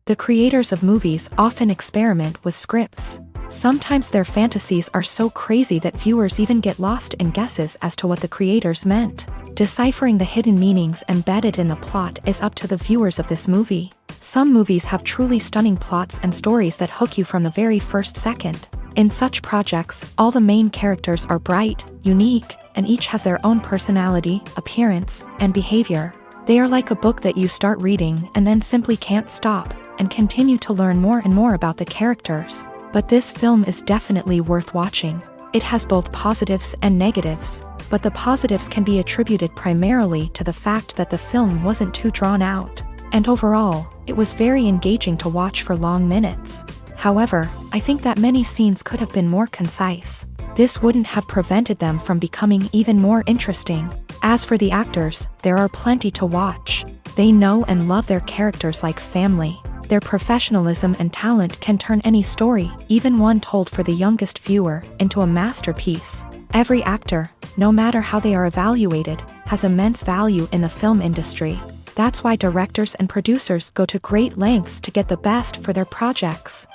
The creators of movies often experiment with scripts. Sometimes their fantasies are so crazy that viewers even get lost in guesses as to what the creators meant. Deciphering the hidden meanings embedded in the plot is up to the viewers of this movie. Some movies have truly stunning plots and stories that hook you from the very first second. In such projects, all the main characters are bright, unique, and each has their own personality, appearance, and behavior. They are like a book that you start reading and then simply can't stop, and continue to learn more and more about the characters. But this film is definitely worth watching. It has both positives and negatives, but the positives can be attributed primarily to the fact that the film wasn't too drawn out, and overall, it was very engaging to watch for long minutes. However, I think that many scenes could have been more concise. This wouldn't have prevented them from becoming even more interesting. As for the actors, there are plenty to watch. They know and love their characters like family. Their professionalism and talent can turn any story, even one told for the youngest viewer, into a masterpiece. Every actor, no matter how they are evaluated, has immense value in the film industry. That's why directors and producers go to great lengths to get the best for their projects.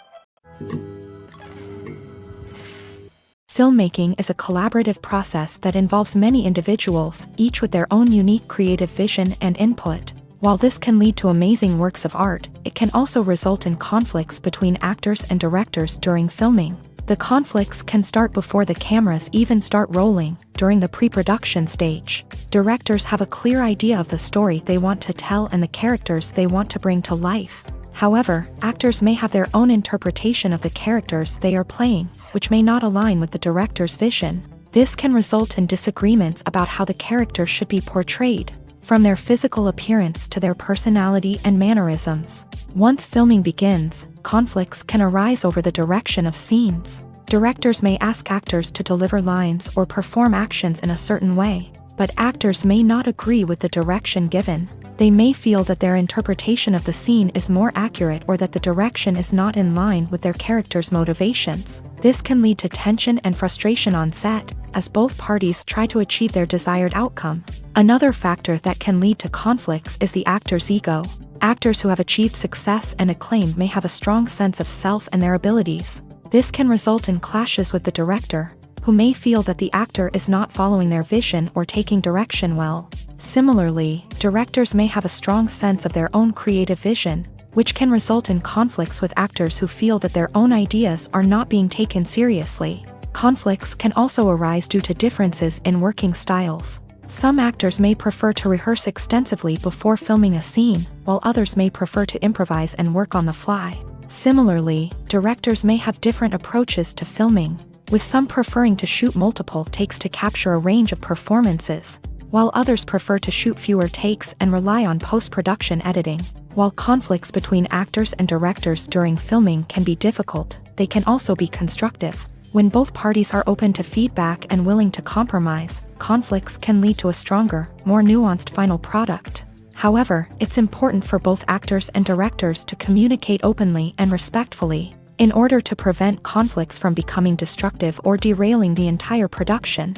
Filmmaking is a collaborative process that involves many individuals, each with their own unique creative vision and input. While this can lead to amazing works of art, it can also result in conflicts between actors and directors during filming. The conflicts can start before the cameras even start rolling, during the pre-production stage. Directors have a clear idea of the story they want to tell and the characters they want to bring to life. However, actors may have their own interpretation of the characters they are playing, which may not align with the director's vision. This can result in disagreements about how the character should be portrayed, from their physical appearance to their personality and mannerisms. Once filming begins, conflicts can arise over the direction of scenes. Directors may ask actors to deliver lines or perform actions in a certain way, but actors may not agree with the direction given. They may feel that their interpretation of the scene is more accurate or that the direction is not in line with their character's motivations. This can lead to tension and frustration on set, as both parties try to achieve their desired outcome. Another factor that can lead to conflicts is the actor's ego. Actors who have achieved success and acclaim may have a strong sense of self and their abilities. This can result in clashes with the director, who may feel that the actor is not following their vision or taking direction well. Similarly, directors may have a strong sense of their own creative vision, which can result in conflicts with actors who feel that their own ideas are not being taken seriously. Conflicts can also arise due to differences in working styles. Some actors may prefer to rehearse extensively before filming a scene, while others may prefer to improvise and work on the fly. Similarly, directors may have different approaches to filming, with some preferring to shoot multiple takes to capture a range of performances, while others prefer to shoot fewer takes and rely on post-production editing. While conflicts between actors and directors during filming can be difficult, they can also be constructive. When both parties are open to feedback and willing to compromise, conflicts can lead to a stronger, more nuanced final product. However, it's important for both actors and directors to communicate openly and respectfully, in order to prevent conflicts from becoming destructive or derailing the entire production.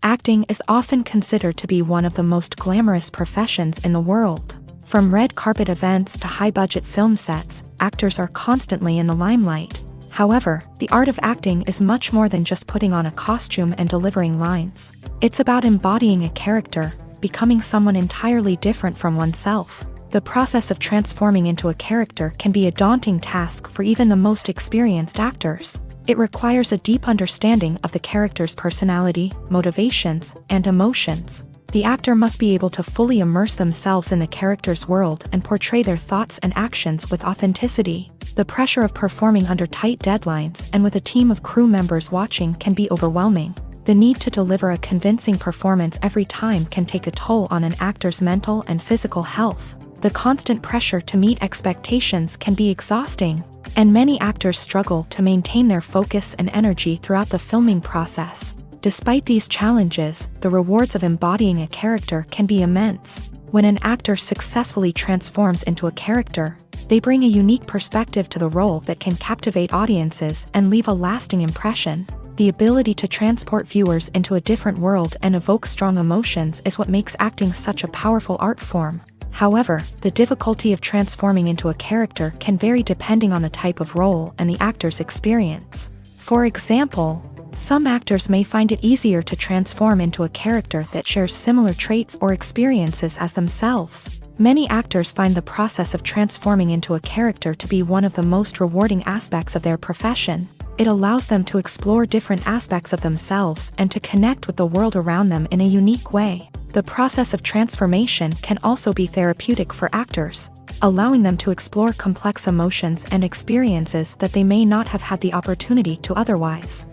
Acting is often considered to be one of the most glamorous professions in the world. From red carpet events to high-budget film sets, actors are constantly in the limelight. However, the art of acting is much more than just putting on a costume and delivering lines. It's about embodying a character, becoming someone entirely different from oneself. The process of transforming into a character can be a daunting task for even the most experienced actors. It requires a deep understanding of the character's personality, motivations, and emotions. The actor must be able to fully immerse themselves in the character's world and portray their thoughts and actions with authenticity. The pressure of performing under tight deadlines and with a team of crew members watching can be overwhelming. The need to deliver a convincing performance every time can take a toll on an actor's mental and physical health. The constant pressure to meet expectations can be exhausting, and many actors struggle to maintain their focus and energy throughout the filming process. Despite these challenges, the rewards of embodying a character can be immense. When an actor successfully transforms into a character, they bring a unique perspective to the role that can captivate audiences and leave a lasting impression. The ability to transport viewers into a different world and evoke strong emotions is what makes acting such a powerful art form. However, the difficulty of transforming into a character can vary depending on the type of role and the actor's experience. For example, some actors may find it easier to transform into a character that shares similar traits or experiences as themselves. Many actors find the process of transforming into a character to be one of the most rewarding aspects of their profession. It allows them to explore different aspects of themselves and to connect with the world around them in a unique way. The process of transformation can also be therapeutic for actors, allowing them to explore complex emotions and experiences that they may not have had the opportunity to otherwise.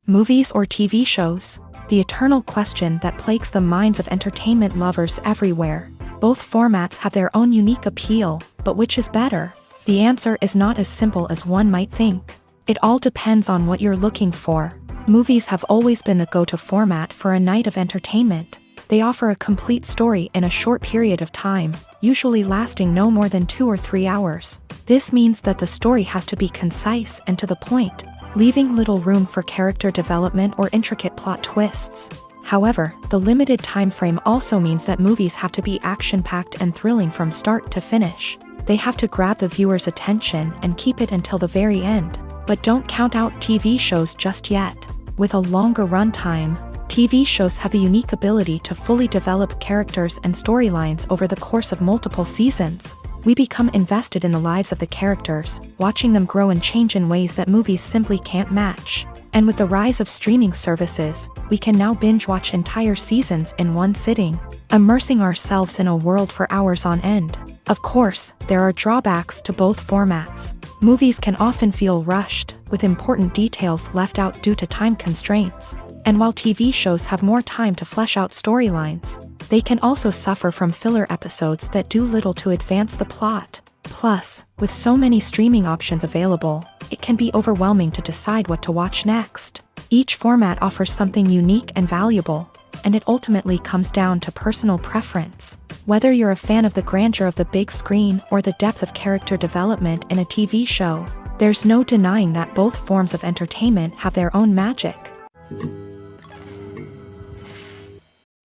Movies or TV shows? The eternal question that plagues the minds of entertainment lovers everywhere. Both formats have their own unique appeal, but which is better? The answer is not as simple as one might think. It all depends on what you're looking for. Movies have always been the go-to format for a night of entertainment. They offer a complete story in a short period of time, usually lasting no more than 2 or 3 hours. This means that the story has to be concise and to the point, leaving little room for character development or intricate plot twists. However, the limited time frame also means that movies have to be action-packed and thrilling from start to finish. They have to grab the viewer's attention and keep it until the very end. But don't count out TV shows just yet. With a longer runtime, TV shows have the unique ability to fully develop characters and storylines over the course of multiple seasons. We become invested in the lives of the characters, watching them grow and change in ways that movies simply can't match. And with the rise of streaming services, we can now binge-watch entire seasons in one sitting, immersing ourselves in a world for hours on end. Of course, there are drawbacks to both formats. Movies can often feel rushed, with important details left out due to time constraints. And while TV shows have more time to flesh out storylines, they can also suffer from filler episodes that do little to advance the plot. Plus, with so many streaming options available, it can be overwhelming to decide what to watch next. Each format offers something unique and valuable, and it ultimately comes down to personal preference. Whether you're a fan of the grandeur of the big screen or the depth of character development in a TV show, there's no denying that both forms of entertainment have their own magic.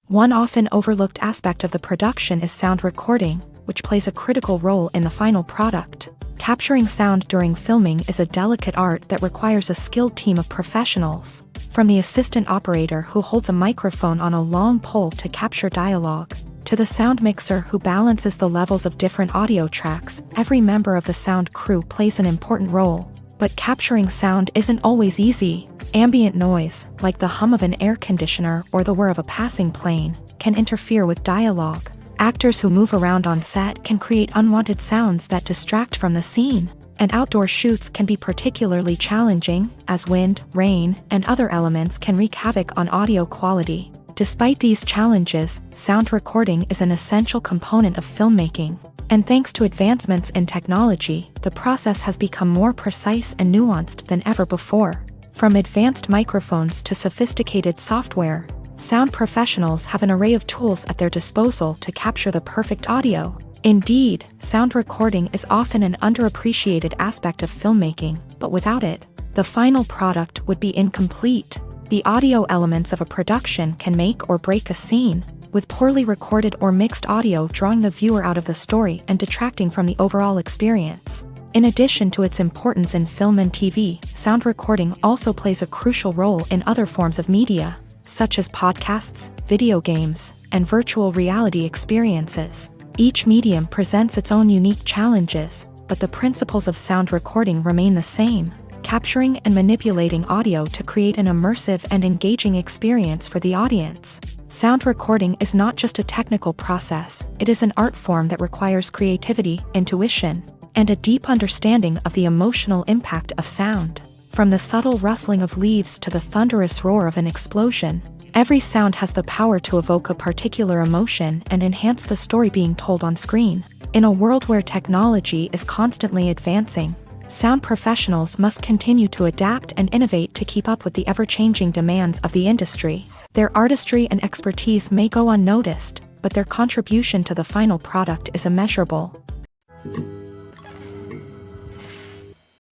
One often overlooked aspect of the production is sound recording, which plays a critical role in the final product. Capturing sound during filming is a delicate art that requires a skilled team of professionals. From the assistant operator who holds a microphone on a long pole to capture dialogue, to the sound mixer who balances the levels of different audio tracks, every member of the sound crew plays an important role. But capturing sound isn't always easy. Ambient noise, like the hum of an air conditioner or the whir of a passing plane, can interfere with dialogue. Actors who move around on set can create unwanted sounds that distract from the scene. And outdoor shoots can be particularly challenging, as wind, rain, and other elements can wreak havoc on audio quality. Despite these challenges, sound recording is an essential component of filmmaking. And thanks to advancements in technology, the process has become more precise and nuanced than ever before. From advanced microphones to sophisticated software, sound professionals have an array of tools at their disposal to capture the perfect audio. Indeed, sound recording is often an underappreciated aspect of filmmaking, but without it, the final product would be incomplete. The audio elements of a production can make or break a scene, with poorly recorded or mixed audio drawing the viewer out of the story and detracting from the overall experience. In addition to its importance in film and TV, sound recording also plays a crucial role in other forms of media, such as podcasts, video games, and virtual reality experiences. Each medium presents its own unique challenges, but the principles of sound recording remain the same, capturing and manipulating audio to create an immersive and engaging experience for the audience. Sound recording is not just a technical process, it is an art form that requires creativity, intuition, and a deep understanding of the emotional impact of sound. From the subtle rustling of leaves to the thunderous roar of an explosion, every sound has the power to evoke a particular emotion and enhance the story being told on screen. In a world where technology is constantly advancing, sound professionals must continue to adapt and innovate to keep up with the ever-changing demands of the industry. Their artistry and expertise may go unnoticed, but their contribution to the final product is immeasurable.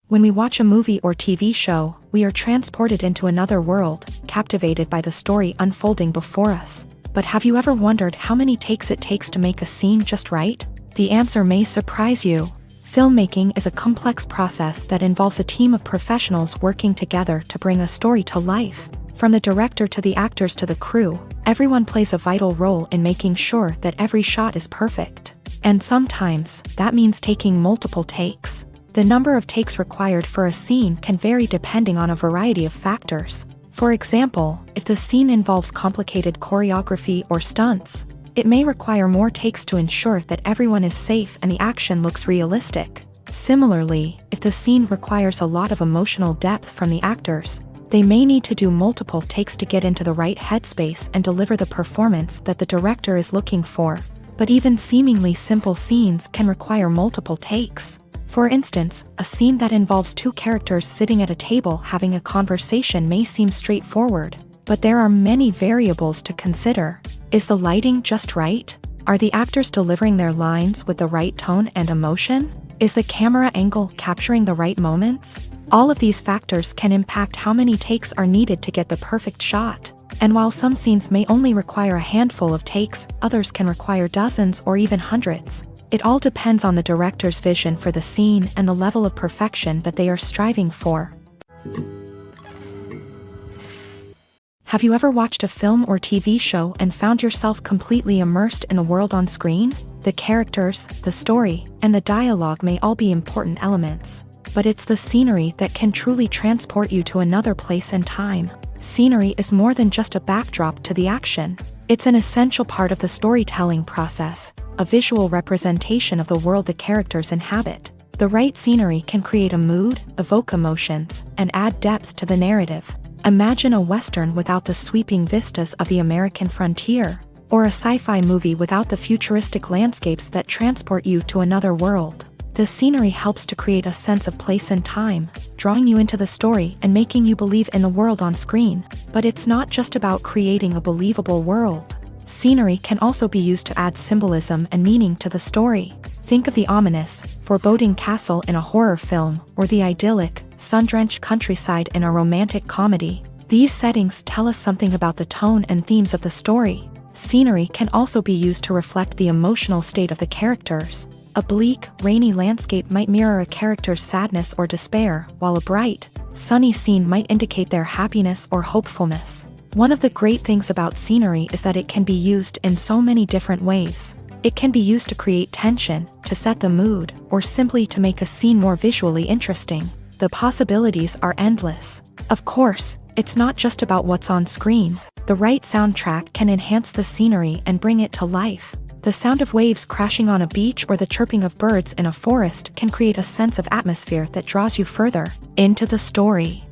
When we watch a movie or TV show, we are transported into another world, captivated by the story unfolding before us. But have you ever wondered how many takes it takes to make a scene just right? The answer may surprise you. Filmmaking is a complex process that involves a team of professionals working together to bring a story to life. From the director to the actors to the crew, everyone plays a vital role in making sure that every shot is perfect. And sometimes, that means taking multiple takes. The number of takes required for a scene can vary depending on a variety of factors. For example, if the scene involves complicated choreography or stunts, it may require more takes to ensure that everyone is safe and the action looks realistic. Similarly, if the scene requires a lot of emotional depth from the actors, they may need to do multiple takes to get into the right headspace and deliver the performance that the director is looking for. But even seemingly simple scenes can require multiple takes. For instance, a scene that involves two characters sitting at a table having a conversation may seem straightforward, but there are many variables to consider. Is the lighting just right? Are the actors delivering their lines with the right tone and emotion? Is the camera angle capturing the right moments? All of these factors can impact how many takes are needed to get the perfect shot. And while some scenes may only require a handful of takes, others can require dozens or even hundreds. It all depends on the director's vision for the scene and the level of perfection that they are striving for. Have you ever watched a film or TV show and found yourself completely immersed in the world on screen? The characters, the story, and the dialogue may all be important elements, but it's the scenery that can truly transport you to another place and time. Scenery is more than just a backdrop to the action. It's an essential part of the storytelling process, a visual representation of the world the characters inhabit. The right scenery can create a mood, evoke emotions, and add depth to the narrative. Imagine a Western without the sweeping vistas of the American frontier, or a sci-fi movie without the futuristic landscapes that transport you to another world. The scenery helps to create a sense of place and time, drawing you into the story and making you believe in the world on screen. But it's not just about creating a believable world. Scenery can also be used to add symbolism and meaning to the story. Think of the ominous, foreboding castle in a horror film, or the idyllic, sun-drenched countryside in a romantic comedy. These settings tell us something about the tone and themes of the story. Scenery can also be used to reflect the emotional state of the characters. A bleak, rainy landscape might mirror a character's sadness or despair, while a bright, sunny scene might indicate their happiness or hopefulness. One of the great things about scenery is that it can be used in so many different ways. It can be used to create tension, to set the mood, or simply to make a scene more visually interesting. The possibilities are endless. Of course, it's not just about what's on screen. The right soundtrack can enhance the scenery and bring it to life. The sound of waves crashing on a beach or the chirping of birds in a forest can create a sense of atmosphere that draws you further into the story.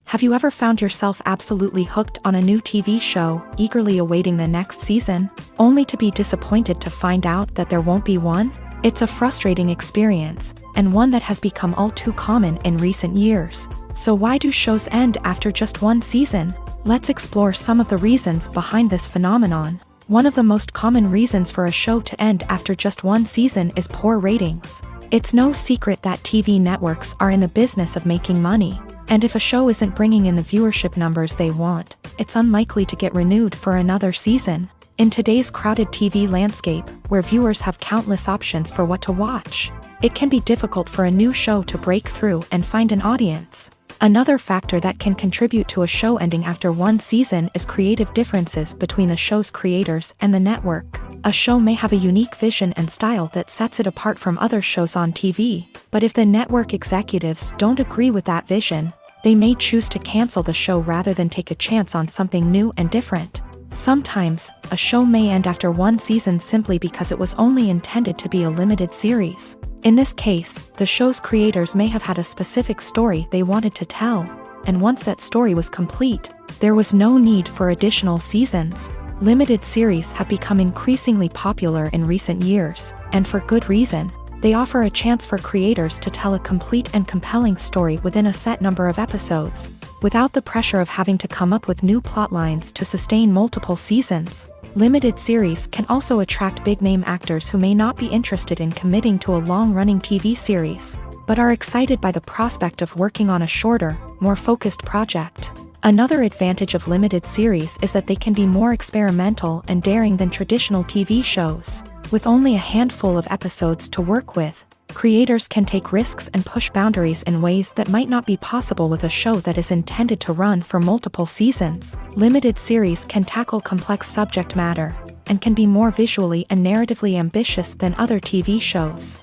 Have you ever found yourself absolutely hooked on a new TV show, eagerly awaiting the next season, only to be disappointed to find out that there won't be one? It's a frustrating experience, and one that has become all too common in recent years. So why do shows end after just one season? Let's explore some of the reasons behind this phenomenon. One of the most common reasons for a show to end after just one season is poor ratings. It's no secret that TV networks are in the business of making money, and if a show isn't bringing in the viewership numbers they want, it's unlikely to get renewed for another season. In today's crowded TV landscape, where viewers have countless options for what to watch, it can be difficult for a new show to break through and find an audience. Another factor that can contribute to a show ending after one season is creative differences between the show's creators and the network. A show may have a unique vision and style that sets it apart from other shows on TV, but if the network executives don't agree with that vision, they may choose to cancel the show rather than take a chance on something new and different. Sometimes, a show may end after one season simply because it was only intended to be a limited series. In this case, the show's creators may have had a specific story they wanted to tell, and once that story was complete, there was no need for additional seasons. Limited series have become increasingly popular in recent years, and for good reason. They offer a chance for creators to tell a complete and compelling story within a set number of episodes, without the pressure of having to come up with new plotlines to sustain multiple seasons. Limited series can also attract big-name actors who may not be interested in committing to a long-running TV series, but are excited by the prospect of working on a shorter, more focused project. Another advantage of limited series is that they can be more experimental and daring than traditional TV shows. With only a handful of episodes to work with, creators can take risks and push boundaries in ways that might not be possible with a show that is intended to run for multiple seasons. Limited series can tackle complex subject matter and can be more visually and narratively ambitious than other TV shows.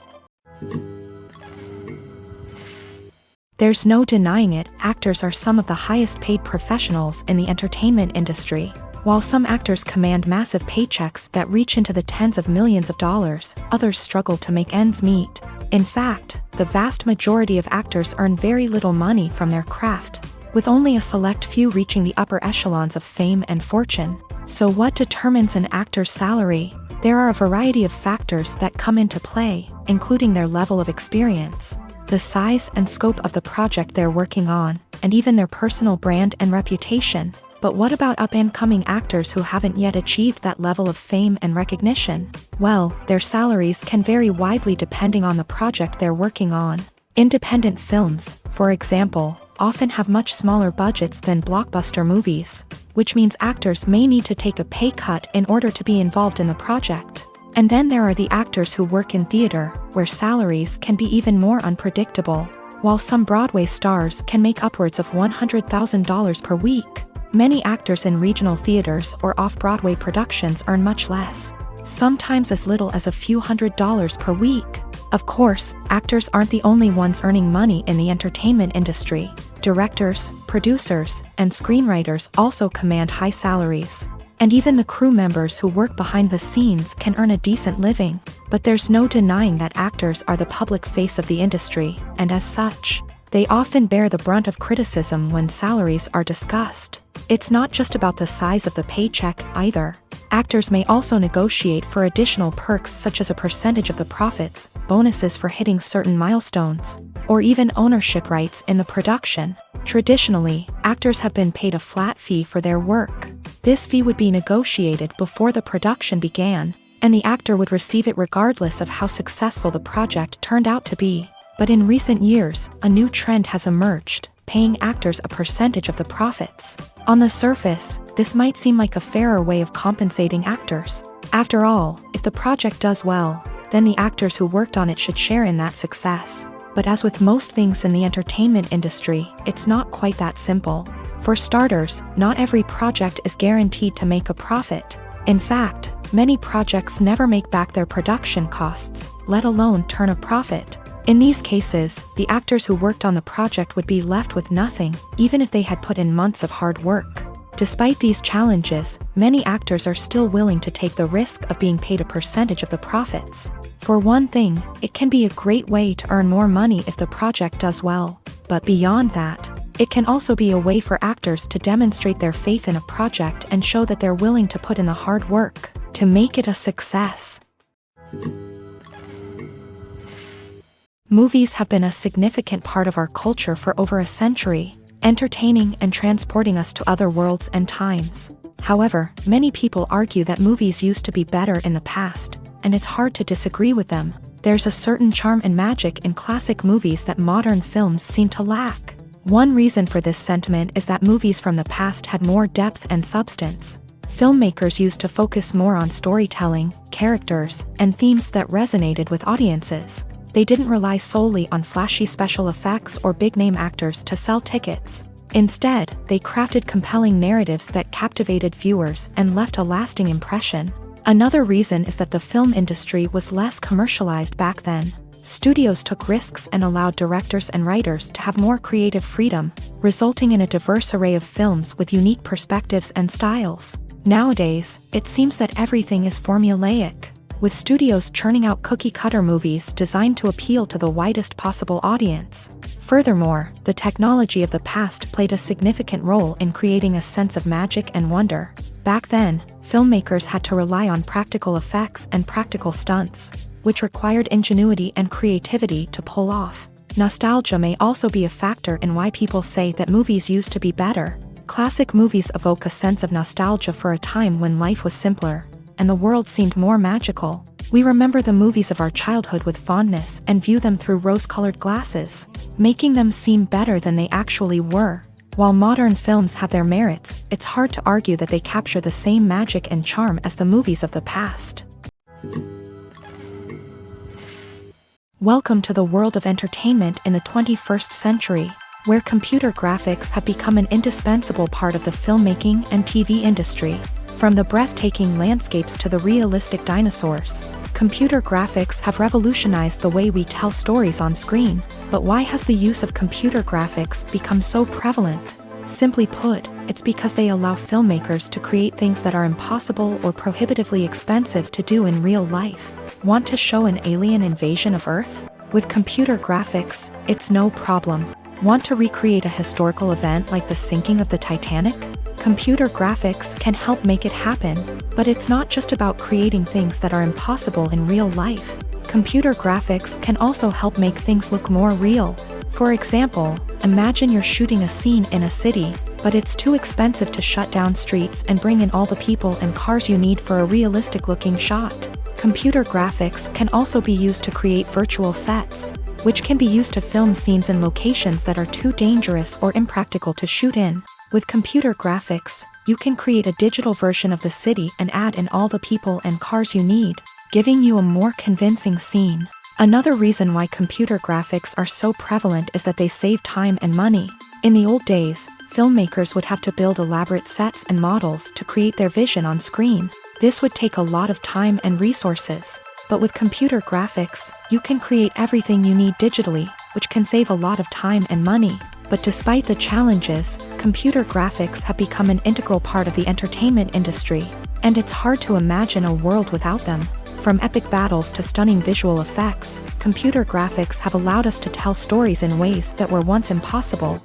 There's no denying it, actors are some of the highest paid professionals in the entertainment industry. While some actors command massive paychecks that reach into the tens of millions of dollars, others struggle to make ends meet. In fact, the vast majority of actors earn very little money from their craft, with only a select few reaching the upper echelons of fame and fortune. So what determines an actor's salary? There are a variety of factors that come into play, including their level of experience, the size and scope of the project they're working on, and even their personal brand and reputation. But what about up-and-coming actors who haven't yet achieved that level of fame and recognition? Well, their salaries can vary widely depending on the project they're working on. Independent films, for example, often have much smaller budgets than blockbuster movies, which means actors may need to take a pay cut in order to be involved in the project. And then there are the actors who work in theater, where salaries can be even more unpredictable. While some Broadway stars can make upwards of $100,000 per week, many actors in regional theaters or off-Broadway productions earn much less, sometimes as little as a few $100s per week. Of course, actors aren't the only ones earning money in the entertainment industry. Directors, producers, and screenwriters also command high salaries. And even the crew members who work behind the scenes can earn a decent living. But there's no denying that actors are the public face of the industry, and as such, they often bear the brunt of criticism when salaries are discussed. It's not just about the size of the paycheck, either. Actors may also negotiate for additional perks such as a percentage of the profits, bonuses for hitting certain milestones, or even ownership rights in the production. Traditionally, actors have been paid a flat fee for their work. This fee would be negotiated before the production began, and the actor would receive it regardless of how successful the project turned out to be. But in recent years, a new trend has emerged, paying actors a percentage of the profits. On the surface, this might seem like a fairer way of compensating actors. After all, if the project does well, then the actors who worked on it should share in that success. But as with most things in the entertainment industry, it's not quite that simple. For starters, not every project is guaranteed to make a profit. In fact, many projects never make back their production costs, let alone turn a profit. In these cases, the actors who worked on the project would be left with nothing, even if they had put in months of hard work. Despite these challenges, many actors are still willing to take the risk of being paid a percentage of the profits. For one thing, it can be a great way to earn more money if the project does well. But beyond that, it can also be a way for actors to demonstrate their faith in a project and show that they're willing to put in the hard work to make it a success. Movies have been a significant part of our culture for over a century, entertaining and transporting us to other worlds and times. However, many people argue that movies used to be better in the past, and it's hard to disagree with them. There's a certain charm and magic in classic movies that modern films seem to lack. One reason for this sentiment is that movies from the past had more depth and substance. Filmmakers used to focus more on storytelling, characters, and themes that resonated with audiences. They didn't rely solely on flashy special effects or big-name actors to sell tickets. Instead, they crafted compelling narratives that captivated viewers and left a lasting impression. Another reason is that the film industry was less commercialized back then. Studios took risks and allowed directors and writers to have more creative freedom, resulting in a diverse array of films with unique perspectives and styles. Nowadays, it seems that everything is formulaic, with studios churning out cookie-cutter movies designed to appeal to the widest possible audience. Furthermore, the technology of the past played a significant role in creating a sense of magic and wonder. Back then, filmmakers had to rely on practical effects and practical stunts, which required ingenuity and creativity to pull off. Nostalgia may also be a factor in why people say that movies used to be better. Classic movies evoke a sense of nostalgia for a time when life was simpler, and the world seemed more magical. We remember the movies of our childhood with fondness and view them through rose-colored glasses, making them seem better than they actually were. While modern films have their merits, it's hard to argue that they capture the same magic and charm as the movies of the past. Welcome to the world of entertainment in the 21st century, where computer graphics have become an indispensable part of the filmmaking and TV industry. From the breathtaking landscapes to the realistic dinosaurs, computer graphics have revolutionized the way we tell stories on screen. But why has the use of computer graphics become so prevalent? Simply put, it's because they allow filmmakers to create things that are impossible or prohibitively expensive to do in real life. Want to show an alien invasion of Earth? With computer graphics, it's no problem. Want to recreate a historical event like the sinking of the Titanic? Computer graphics can help make it happen, but it's not just about creating things that are impossible in real life. Computer graphics can also help make things look more real. For example, imagine you're shooting a scene in a city, but it's too expensive to shut down streets and bring in all the people and cars you need for a realistic-looking shot. Computer graphics can also be used to create virtual sets, which can be used to film scenes in locations that are too dangerous or impractical to shoot in. With computer graphics, you can create a digital version of the city and add in all the people and cars you need, giving you a more convincing scene. Another reason why computer graphics are so prevalent is that they save time and money. In the old days, filmmakers would have to build elaborate sets and models to create their vision on screen. This would take a lot of time and resources. But with computer graphics, you can create everything you need digitally, which can save a lot of time and money. But despite the challenges, computer graphics have become an integral part of the entertainment industry, and it's hard to imagine a world without them. From epic battles to stunning visual effects, computer graphics have allowed us to tell stories in ways that were once impossible.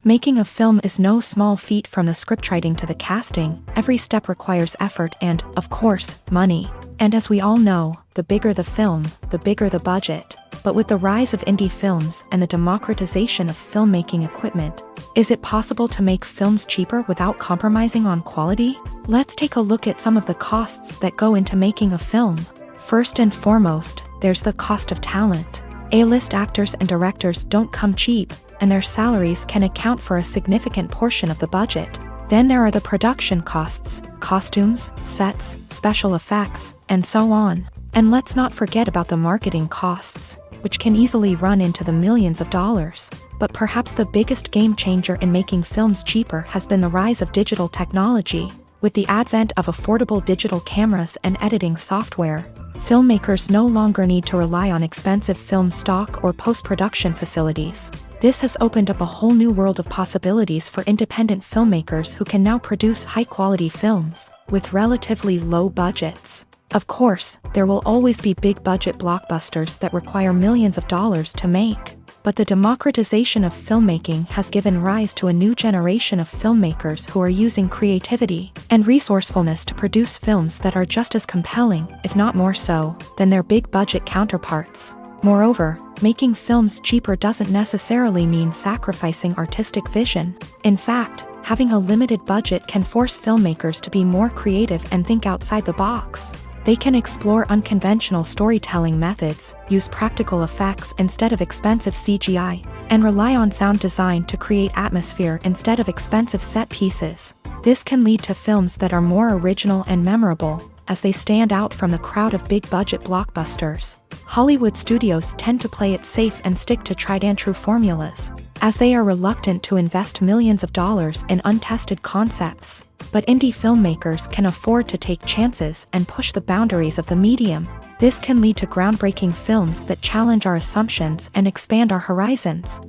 Making a film is no small feat. From the scriptwriting to the casting, every step requires effort and, of course, money. And as we all know, the bigger the film, the bigger the budget. But with the rise of indie films and the democratization of filmmaking equipment, is it possible to make films cheaper without compromising on quality? Let's take a look at some of the costs that go into making a film. First and foremost, there's the cost of talent. A-list actors and directors don't come cheap, and their salaries can account for a significant portion of the budget. Then there are the production costs, costumes, sets, special effects, and so on. And let's not forget about the marketing costs, which can easily run into the millions of dollars. But perhaps the biggest game changer in making films cheaper has been the rise of digital technology. With the advent of affordable digital cameras and editing software, filmmakers no longer need to rely on expensive film stock or post-production facilities. This has opened up a whole new world of possibilities for independent filmmakers who can now produce high-quality films with relatively low budgets. Of course, there will always be big-budget blockbusters that require millions of dollars to make. But the democratization of filmmaking has given rise to a new generation of filmmakers who are using creativity and resourcefulness to produce films that are just as compelling, if not more so, than their big-budget counterparts. Moreover, making films cheaper doesn't necessarily mean sacrificing artistic vision. In fact, having a limited budget can force filmmakers to be more creative and think outside the box. They can explore unconventional storytelling methods, use practical effects instead of expensive CGI, and rely on sound design to create atmosphere instead of expensive set pieces. This can lead to films that are more original and memorable, as they stand out from the crowd of big-budget blockbusters. Hollywood studios tend to play it safe and stick to tried-and-true formulas, as they are reluctant to invest millions of dollars in untested concepts. But indie filmmakers can afford to take chances and push the boundaries of the medium. This can lead to groundbreaking films that challenge our assumptions and expand our horizons.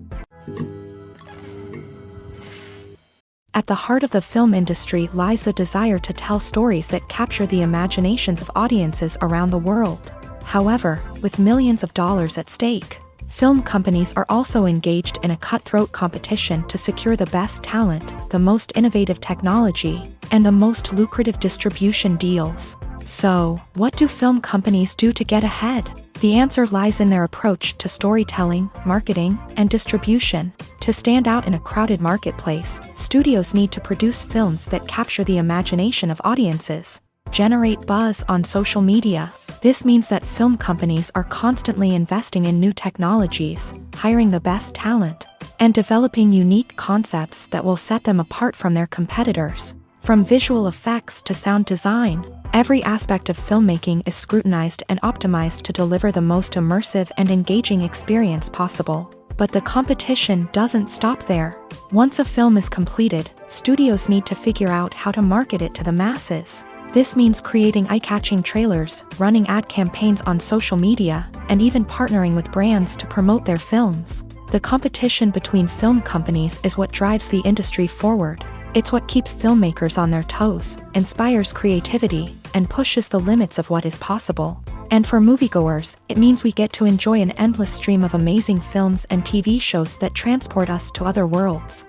At the heart of the film industry lies the desire to tell stories that capture the imaginations of audiences around the world. However, with millions of dollars at stake, film companies are also engaged in a cutthroat competition to secure the best talent, the most innovative technology, and the most lucrative distribution deals. So, what do film companies do to get ahead? The answer lies in their approach to storytelling, marketing, and distribution. To stand out in a crowded marketplace, studios need to produce films that capture the imagination of audiences, generate buzz on social media. This means that film companies are constantly investing in new technologies, hiring the best talent, and developing unique concepts that will set them apart from their competitors. From visual effects to sound design, every aspect of filmmaking is scrutinized and optimized to deliver the most immersive and engaging experience possible. But the competition doesn't stop there. Once a film is completed, studios need to figure out how to market it to the masses. This means creating eye-catching trailers, running ad campaigns on social media, and even partnering with brands to promote their films. The competition between film companies is what drives the industry forward. It's what keeps filmmakers on their toes, inspires creativity, and pushes the limits of what is possible. And for moviegoers, it means we get to enjoy an endless stream of amazing films and TV shows that transport us to other worlds.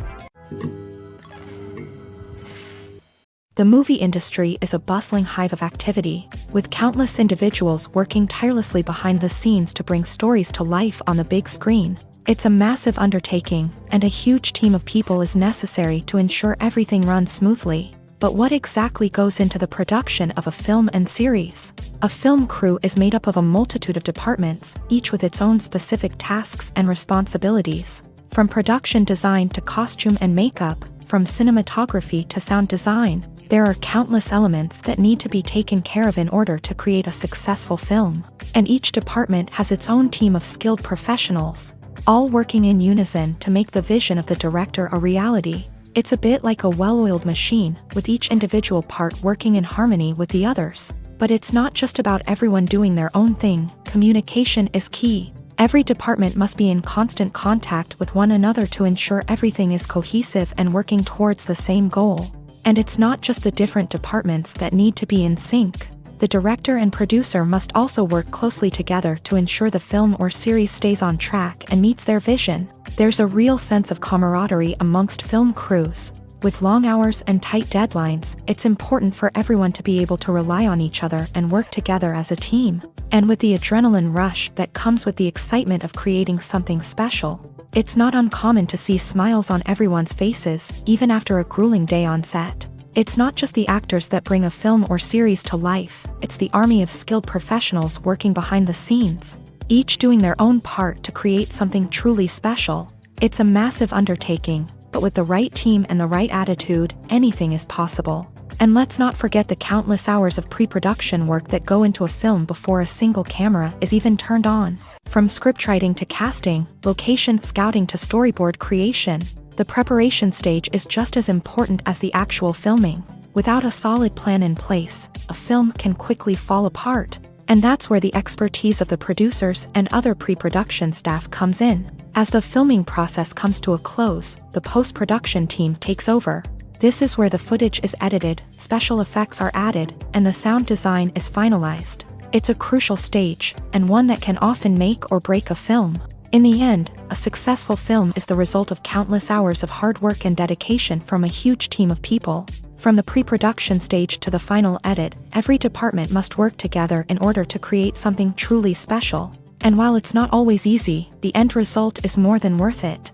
The movie industry is a bustling hive of activity, with countless individuals working tirelessly behind the scenes to bring stories to life on the big screen. It's a massive undertaking, and a huge team of people is necessary to ensure everything runs smoothly. But what exactly goes into the production of a film and series? A film crew is made up of a multitude of departments, each with its own specific tasks and responsibilities. From production design to costume and makeup, from cinematography to sound design, there are countless elements that need to be taken care of in order to create a successful film. And each department has its own team of skilled professionals, all working in unison to make the vision of the director a reality. It's a bit like a well-oiled machine, with each individual part working in harmony with the others. But it's not just about everyone doing their own thing. Communication is key. Every department must be in constant contact with one another to ensure everything is cohesive and working towards the same goal. And it's not just the different departments that need to be in sync. The director and producer must also work closely together to ensure the film or series stays on track and meets their vision. There's a real sense of camaraderie amongst film crews. With long hours and tight deadlines, it's important for everyone to be able to rely on each other and work together as a team. And with the adrenaline rush that comes with the excitement of creating something special, it's not uncommon to see smiles on everyone's faces, even after a grueling day on set. It's not just the actors that bring a film or series to life, it's the army of skilled professionals working behind the scenes, each doing their own part to create something truly special. It's a massive undertaking, but with the right team and the right attitude, anything is possible. And let's not forget the countless hours of pre-production work that go into a film before a single camera is even turned on. From scriptwriting to casting, location scouting to storyboard creation, the preparation stage is just as important as the actual filming. Without a solid plan in place, a film can quickly fall apart. And that's where the expertise of the producers and other pre-production staff comes in. As the filming process comes to a close, the post-production team takes over. This is where the footage is edited, special effects are added, and the sound design is finalized. It's a crucial stage, and one that can often make or break a film. In the end, a successful film is the result of countless hours of hard work and dedication from a huge team of people. From the pre-production stage to the final edit, every department must work together in order to create something truly special. And while it's not always easy, the end result is more than worth it.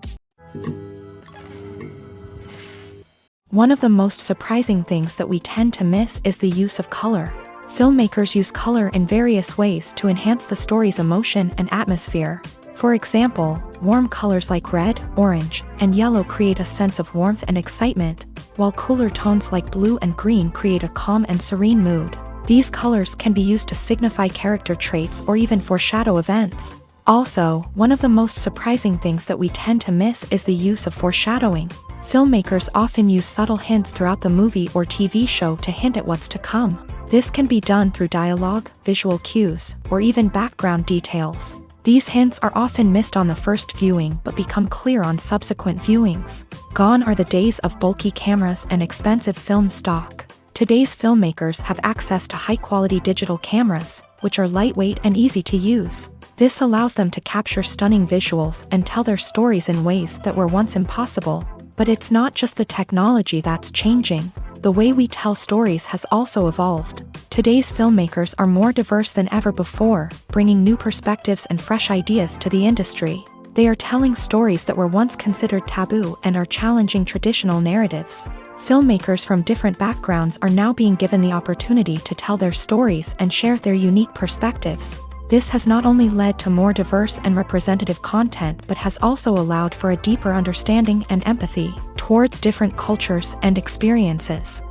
One of the most surprising things that we tend to miss is the use of color. Filmmakers use color in various ways to enhance the story's emotion and atmosphere. For example, warm colors like red, orange, and yellow create a sense of warmth and excitement, while cooler tones like blue and green create a calm and serene mood. These colors can be used to signify character traits or even foreshadow events. Also, one of the most surprising things that we tend to miss is the use of foreshadowing. Filmmakers often use subtle hints throughout the movie or TV show to hint at what's to come. This can be done through dialogue, visual cues, or even background details. These hints are often missed on the first viewing but become clear on subsequent viewings. Gone are the days of bulky cameras and expensive film stock. Today's filmmakers have access to high-quality digital cameras, which are lightweight and easy to use. This allows them to capture stunning visuals and tell their stories in ways that were once impossible. But it's not just the technology that's changing. The way we tell stories has also evolved. Today's filmmakers are more diverse than ever before, bringing new perspectives and fresh ideas to the industry. They are telling stories that were once considered taboo and are challenging traditional narratives. Filmmakers from different backgrounds are now being given the opportunity to tell their stories and share their unique perspectives. This has not only led to more diverse and representative content but has also allowed for a deeper understanding and empathy towards different cultures and experiences.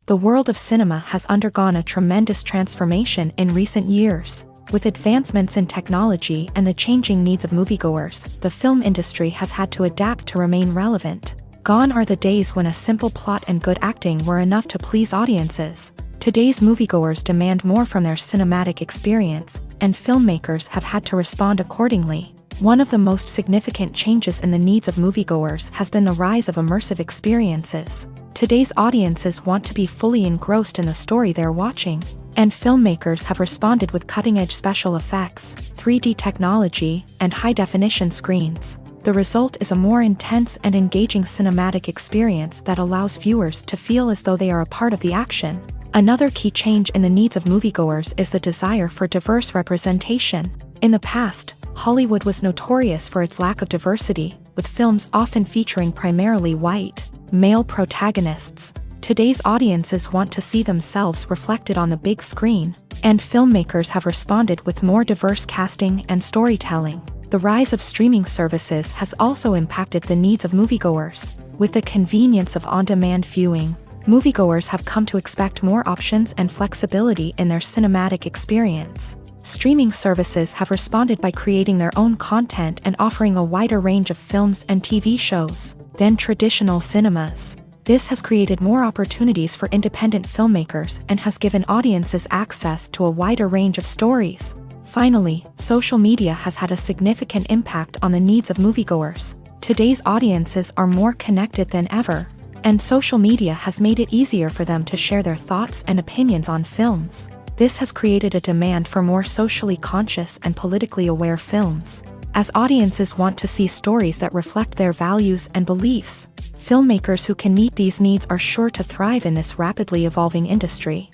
The world of cinema has undergone a tremendous transformation in recent years. With advancements in technology and the changing needs of moviegoers, the film industry has had to adapt to remain relevant. Gone are the days when a simple plot and good acting were enough to please audiences. Today's moviegoers demand more from their cinematic experience, and filmmakers have had to respond accordingly. One of the most significant changes in the needs of moviegoers has been the rise of immersive experiences. Today's audiences want to be fully engrossed in the story they're watching, and filmmakers have responded with cutting-edge special effects, 3D technology, and high-definition screens. The result is a more intense and engaging cinematic experience that allows viewers to feel as though they are a part of the action. Another key change in the needs of moviegoers is the desire for diverse representation. In the past, Hollywood was notorious for its lack of diversity, with films often featuring primarily white, male protagonists. Today's audiences want to see themselves reflected on the big screen, and filmmakers have responded with more diverse casting and storytelling. The rise of streaming services has also impacted the needs of moviegoers. With the convenience of on-demand viewing, moviegoers have come to expect more options and flexibility in their cinematic experience. Streaming services have responded by creating their own content and offering a wider range of films and TV shows than traditional cinemas. This has created more opportunities for independent filmmakers and has given audiences access to a wider range of stories. Finally, social media has had a significant impact on the needs of moviegoers. Today's audiences are more connected than ever, and social media has made it easier for them to share their thoughts and opinions on films. This has created a demand for more socially conscious and politically aware films. As audiences want to see stories that reflect their values and beliefs, filmmakers who can meet these needs are sure to thrive in this rapidly evolving industry.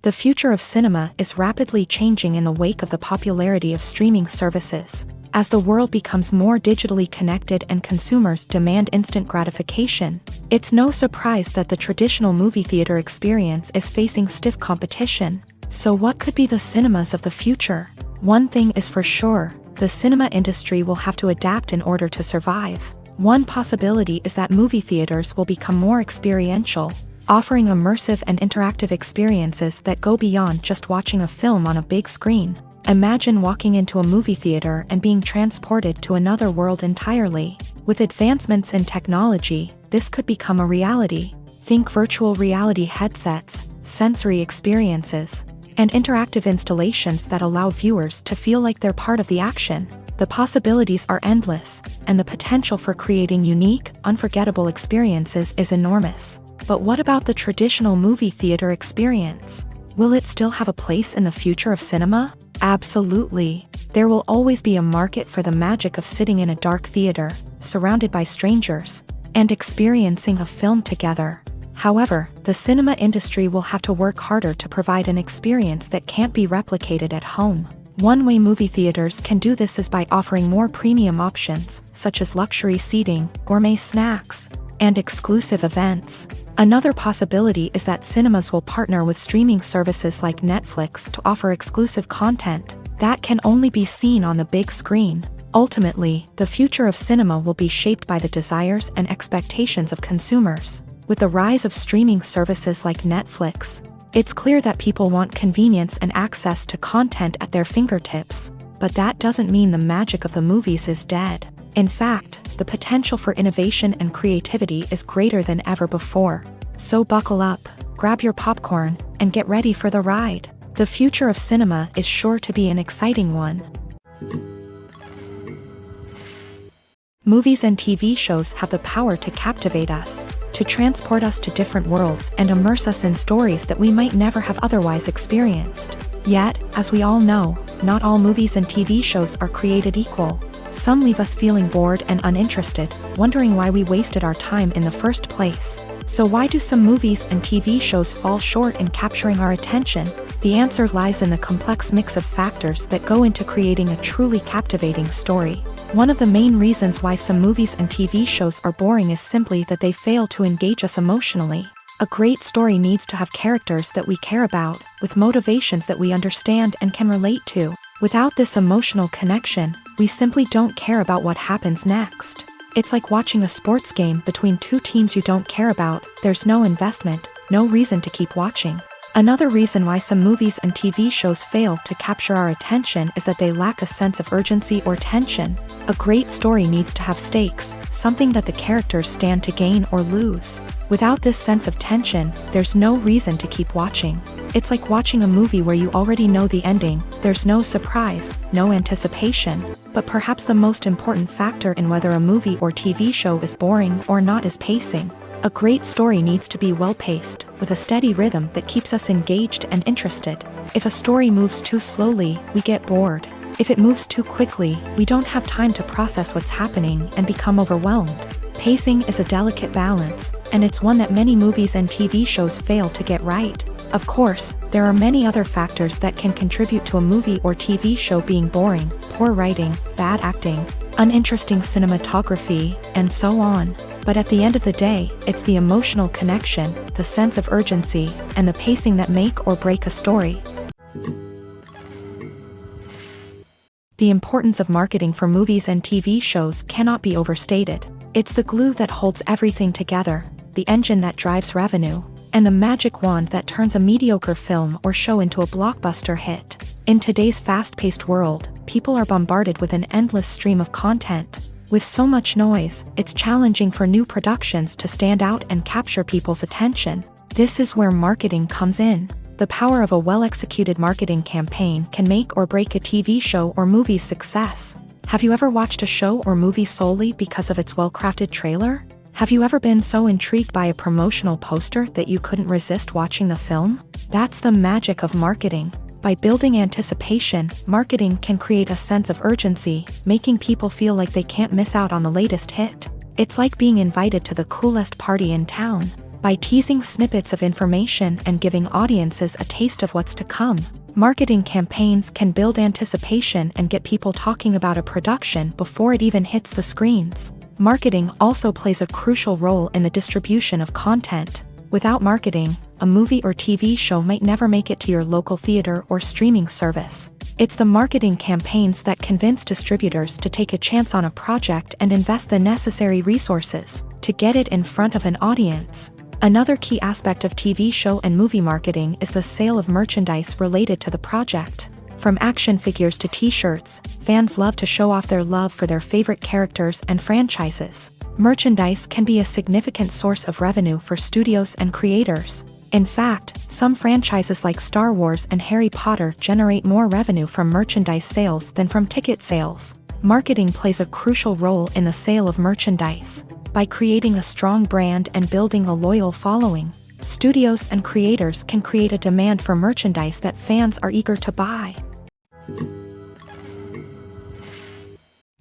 The future of cinema is rapidly changing in the wake of the popularity of streaming services. As the world becomes more digitally connected and consumers demand instant gratification, it's no surprise that the traditional movie theater experience is facing stiff competition. So what could be the cinemas of the future? One thing is for sure, the cinema industry will have to adapt in order to survive. One possibility is that movie theaters will become more experiential, offering immersive and interactive experiences that go beyond just watching a film on a big screen. Imagine walking into a movie theater and being transported to another world entirely. With advancements in technology, this could become a reality. Think virtual reality headsets, sensory experiences, and interactive installations that allow viewers to feel like they're part of the action. The possibilities are endless, and the potential for creating unique, unforgettable experiences is enormous. But what about the traditional movie theater experience? Will it still have a place in the future of cinema? Absolutely. There will always be a market for the magic of sitting in a dark theater, surrounded by strangers, and experiencing a film together. However, the cinema industry will have to work harder to provide an experience that can't be replicated at home. One way movie theaters can do this is by offering more premium options, such as luxury seating, gourmet snacks, and exclusive events. Another possibility is that cinemas will partner with streaming services like Netflix to offer exclusive content that can only be seen on the big screen. Ultimately, the future of cinema will be shaped by the desires and expectations of consumers. With the rise of streaming services like Netflix, it's clear that people want convenience and access to content at their fingertips. But that doesn't mean the magic of the movies is dead. In fact, the potential for innovation and creativity is greater than ever before. So buckle up, grab your popcorn, and get ready for the ride. The future of cinema is sure to be an exciting one. Movies and TV shows have the power to captivate us, to transport us to different worlds and immerse us in stories that we might never have otherwise experienced. Yet, as we all know, not all movies and TV shows are created equal. Some leave us feeling bored and uninterested, wondering why we wasted our time in the first place. So why do some movies and TV shows fall short in capturing our attention? The answer lies in the complex mix of factors that go into creating a truly captivating story. One of the main reasons why some movies and TV shows are boring is simply that they fail to engage us emotionally. A great story needs to have characters that we care about, with motivations that we understand and can relate to. Without this emotional connection, we simply don't care about what happens next. It's like watching a sports game between two teams you don't care about. There's no investment, no reason to keep watching. Another reason why some movies and TV shows fail to capture our attention is that they lack a sense of urgency or tension. A great story needs to have stakes, something that the characters stand to gain or lose. Without this sense of tension, there's no reason to keep watching. It's like watching a movie where you already know the ending. There's no surprise, no anticipation. But perhaps the most important factor in whether a movie or TV show is boring or not is pacing. A great story needs to be well-paced, with a steady rhythm that keeps us engaged and interested. If a story moves too slowly, we get bored. If it moves too quickly, we don't have time to process what's happening and become overwhelmed. Pacing is a delicate balance, and it's one that many movies and TV shows fail to get right. Of course, there are many other factors that can contribute to a movie or TV show being boring: poor writing, bad acting, uninteresting cinematography, and so on. But at the end of the day, it's the emotional connection, the sense of urgency, and the pacing that make or break a story. The importance of marketing for movies and TV shows cannot be overstated. It's the glue that holds everything together, the engine that drives revenue, and the magic wand that turns a mediocre film or show into a blockbuster hit. In today's fast-paced world, people are bombarded with an endless stream of content. With so much noise, it's challenging for new productions to stand out and capture people's attention. This is where marketing comes in. The power of a well-executed marketing campaign can make or break a TV show or movie's success. Have you ever watched a show or movie solely because of its well-crafted trailer? Have you ever been so intrigued by a promotional poster that you couldn't resist watching the film? That's the magic of marketing. By building anticipation, marketing can create a sense of urgency, making people feel like they can't miss out on the latest hit. It's like being invited to the coolest party in town. By teasing snippets of information and giving audiences a taste of what's to come, marketing campaigns can build anticipation and get people talking about a production before it even hits the screens. Marketing also plays a crucial role in the distribution of content. Without marketing, a movie or TV show might never make it to your local theater or streaming service. It's the marketing campaigns that convince distributors to take a chance on a project and invest the necessary resources to get it in front of an audience. Another key aspect of TV show and movie marketing is the sale of merchandise related to the project. From action figures to t-shirts, fans love to show off their love for their favorite characters and franchises. Merchandise can be a significant source of revenue for studios and creators. In fact, some franchises like Star Wars and Harry Potter generate more revenue from merchandise sales than from ticket sales. Marketing plays a crucial role in the sale of merchandise. By creating a strong brand and building a loyal following, studios and creators can create a demand for merchandise that fans are eager to buy.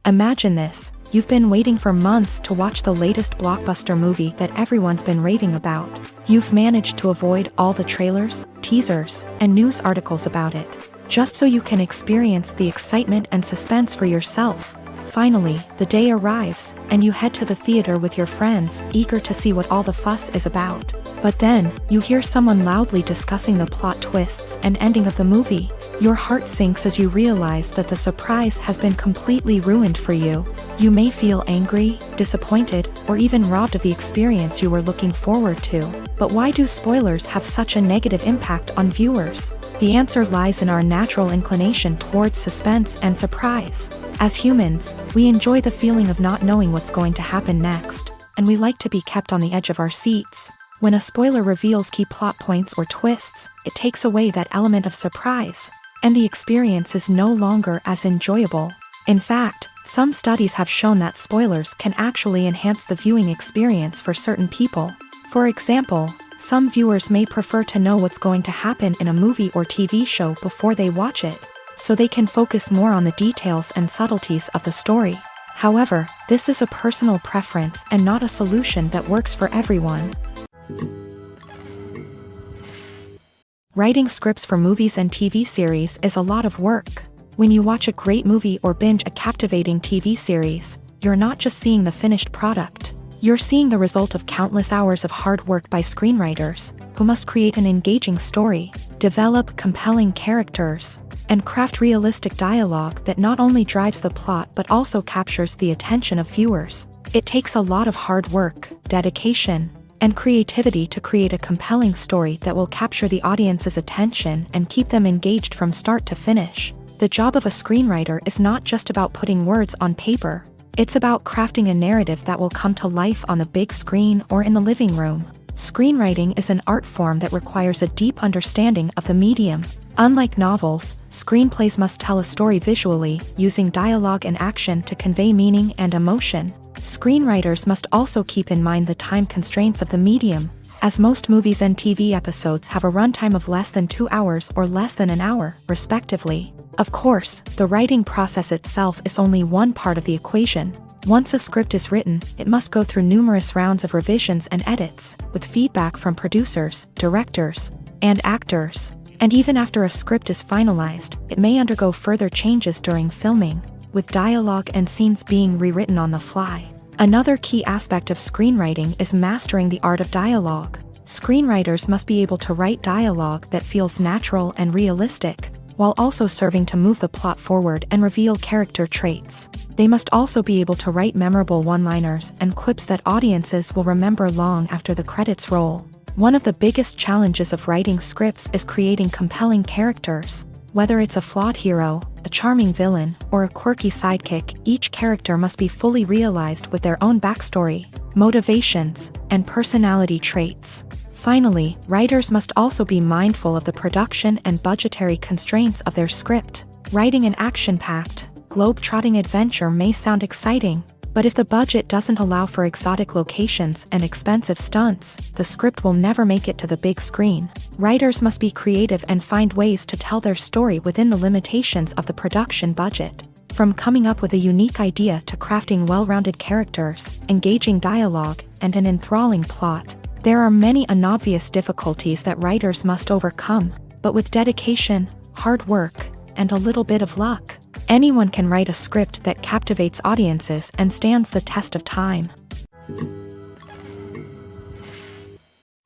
Imagine this: you've been waiting for months to watch the latest blockbuster movie that everyone's been raving about. You've managed to avoid all the trailers, teasers, and news articles about it, just so you can experience the excitement and suspense for yourself. Finally, the day arrives, and you head to the theater with your friends, eager to see what all the fuss is about. But then, you hear someone loudly discussing the plot twists and ending of the movie. Your heart sinks as you realize that the surprise has been completely ruined for you. You may feel angry, disappointed, or even robbed of the experience you were looking forward to. But why do spoilers have such a negative impact on viewers? The answer lies in our natural inclination towards suspense and surprise. As humans, we enjoy the feeling of not knowing what's going to happen next, and we like to be kept on the edge of our seats. When a spoiler reveals key plot points or twists, it takes away that element of surprise, and the experience is no longer as enjoyable. In fact, some studies have shown that spoilers can actually enhance the viewing experience for certain people. For example, some viewers may prefer to know what's going to happen in a movie or TV show before they watch it, so they can focus more on the details and subtleties of the story. However, this is a personal preference and not a solution that works for everyone. Writing scripts for movies and TV series is a lot of work. When you watch a great movie or binge a captivating TV series, you're not just seeing the finished product. You're seeing the result of countless hours of hard work by screenwriters, who must create an engaging story, develop compelling characters, and craft realistic dialogue that not only drives the plot but also captures the attention of viewers. It takes a lot of hard work, dedication, and creativity to create a compelling story that will capture the audience's attention and keep them engaged from start to finish. The job of a screenwriter is not just about putting words on paper. It's about crafting a narrative that will come to life on the big screen or in the living room. Screenwriting is an art form that requires a deep understanding of the medium. Unlike novels, screenplays must tell a story visually, using dialogue and action to convey meaning and emotion. Screenwriters must also keep in mind the time constraints of the medium, as most movies and TV episodes have a runtime of less than 2 hours or less than an hour, respectively. Of course, the writing process itself is only one part of the equation. Once a script is written, it must go through numerous rounds of revisions and edits, with feedback from producers, directors, and actors. And even after a script is finalized, it may undergo further changes during filming, with dialogue and scenes being rewritten on the fly. Another key aspect of screenwriting is mastering the art of dialogue. Screenwriters must be able to write dialogue that feels natural and realistic, while also serving to move the plot forward and reveal character traits. They must also be able to write memorable one-liners and quips that audiences will remember long after the credits roll. One of the biggest challenges of writing scripts is creating compelling characters. Whether it's a flawed hero, a charming villain, or a quirky sidekick, each character must be fully realized with their own backstory, motivations, and personality traits. Finally, writers must also be mindful of the production and budgetary constraints of their script. Writing an action-packed, globe-trotting adventure may sound exciting, but if the budget doesn't allow for exotic locations and expensive stunts, the script will never make it to the big screen. Writers must be creative and find ways to tell their story within the limitations of the production budget. From coming up with a unique idea to crafting well-rounded characters, engaging dialogue, and an enthralling plot, there are many unobvious difficulties that writers must overcome, but with dedication, hard work, and a little bit of luck, anyone can write a script that captivates audiences and stands the test of time.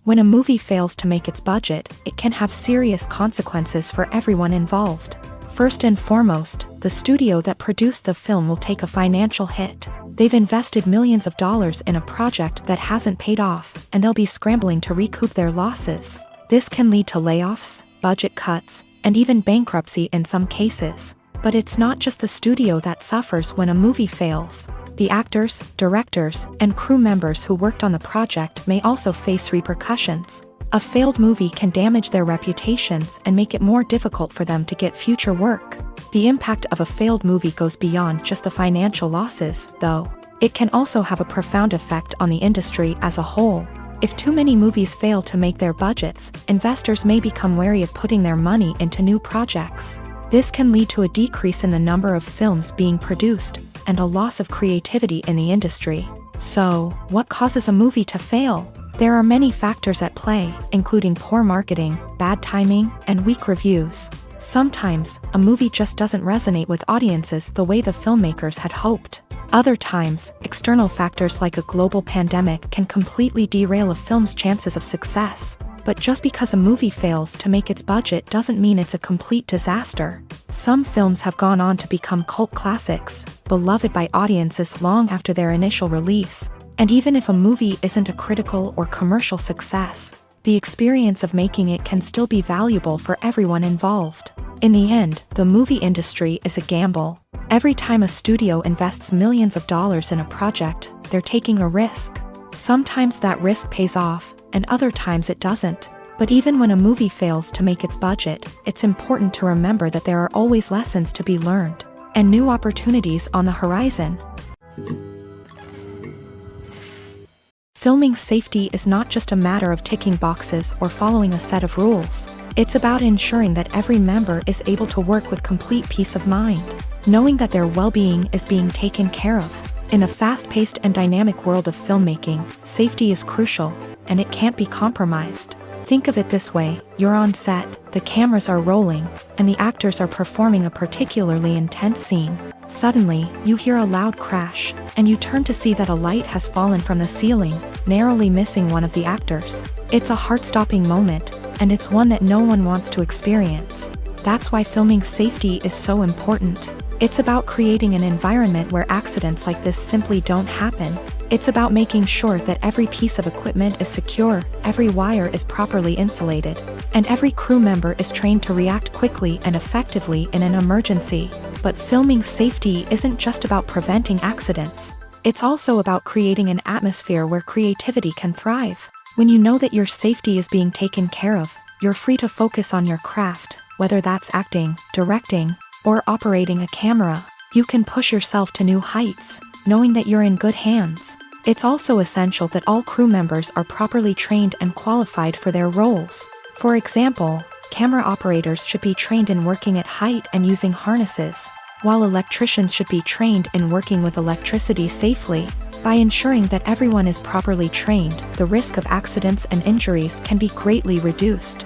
When a movie fails to make its budget, it can have serious consequences for everyone involved. First and foremost, the studio that produced the film will take a financial hit. They've invested millions of dollars in a project that hasn't paid off, and they'll be scrambling to recoup their losses. This can lead to layoffs, budget cuts, and even bankruptcy in some cases. But it's not just the studio that suffers when a movie fails. The actors, directors, and crew members who worked on the project may also face repercussions. A failed movie can damage their reputations and make it more difficult for them to get future work. The impact of a failed movie goes beyond just the financial losses, though. It can also have a profound effect on the industry as a whole. If too many movies fail to make their budgets, investors may become wary of putting their money into new projects. This can lead to a decrease in the number of films being produced, and a loss of creativity in the industry. So, what causes a movie to fail? There are many factors at play, including poor marketing, bad timing, and weak reviews. Sometimes, a movie just doesn't resonate with audiences the way the filmmakers had hoped. Other times, external factors like a global pandemic can completely derail a film's chances of success. But just because a movie fails to make its budget doesn't mean it's a complete disaster. Some films have gone on to become cult classics, beloved by audiences long after their initial release. And even if a movie isn't a critical or commercial success, the experience of making it can still be valuable for everyone involved. In the end, the movie industry is a gamble. Every time a studio invests millions of dollars in a project, they're taking a risk. Sometimes that risk pays off, and other times it doesn't. But even when a movie fails to make its budget, it's important to remember that there are always lessons to be learned, and new opportunities on the horizon. Filming safety is not just a matter of ticking boxes or following a set of rules. It's about ensuring that every member is able to work with complete peace of mind, knowing that their well-being is being taken care of. In a fast-paced and dynamic world of filmmaking, safety is crucial, and it can't be compromised. Think of it this way, you're on set, the cameras are rolling, and the actors are performing a particularly intense scene. Suddenly, you hear a loud crash, and you turn to see that a light has fallen from the ceiling, narrowly missing one of the actors. It's a heart-stopping moment, and it's one that no one wants to experience. That's why filming safety is so important. It's about creating an environment where accidents like this simply don't happen. It's about making sure that every piece of equipment is secure, every wire is properly insulated, and every crew member is trained to react quickly and effectively in an emergency. But filming safety isn't just about preventing accidents. It's also about creating an atmosphere where creativity can thrive. When you know that your safety is being taken care of, you're free to focus on your craft, whether that's acting, directing, or operating a camera. You can push yourself to new heights, knowing that you're in good hands. It's also essential that all crew members are properly trained and qualified for their roles. For example, camera operators should be trained in working at height and using harnesses, while electricians should be trained in working with electricity safely. By ensuring that everyone is properly trained, the risk of accidents and injuries can be greatly reduced.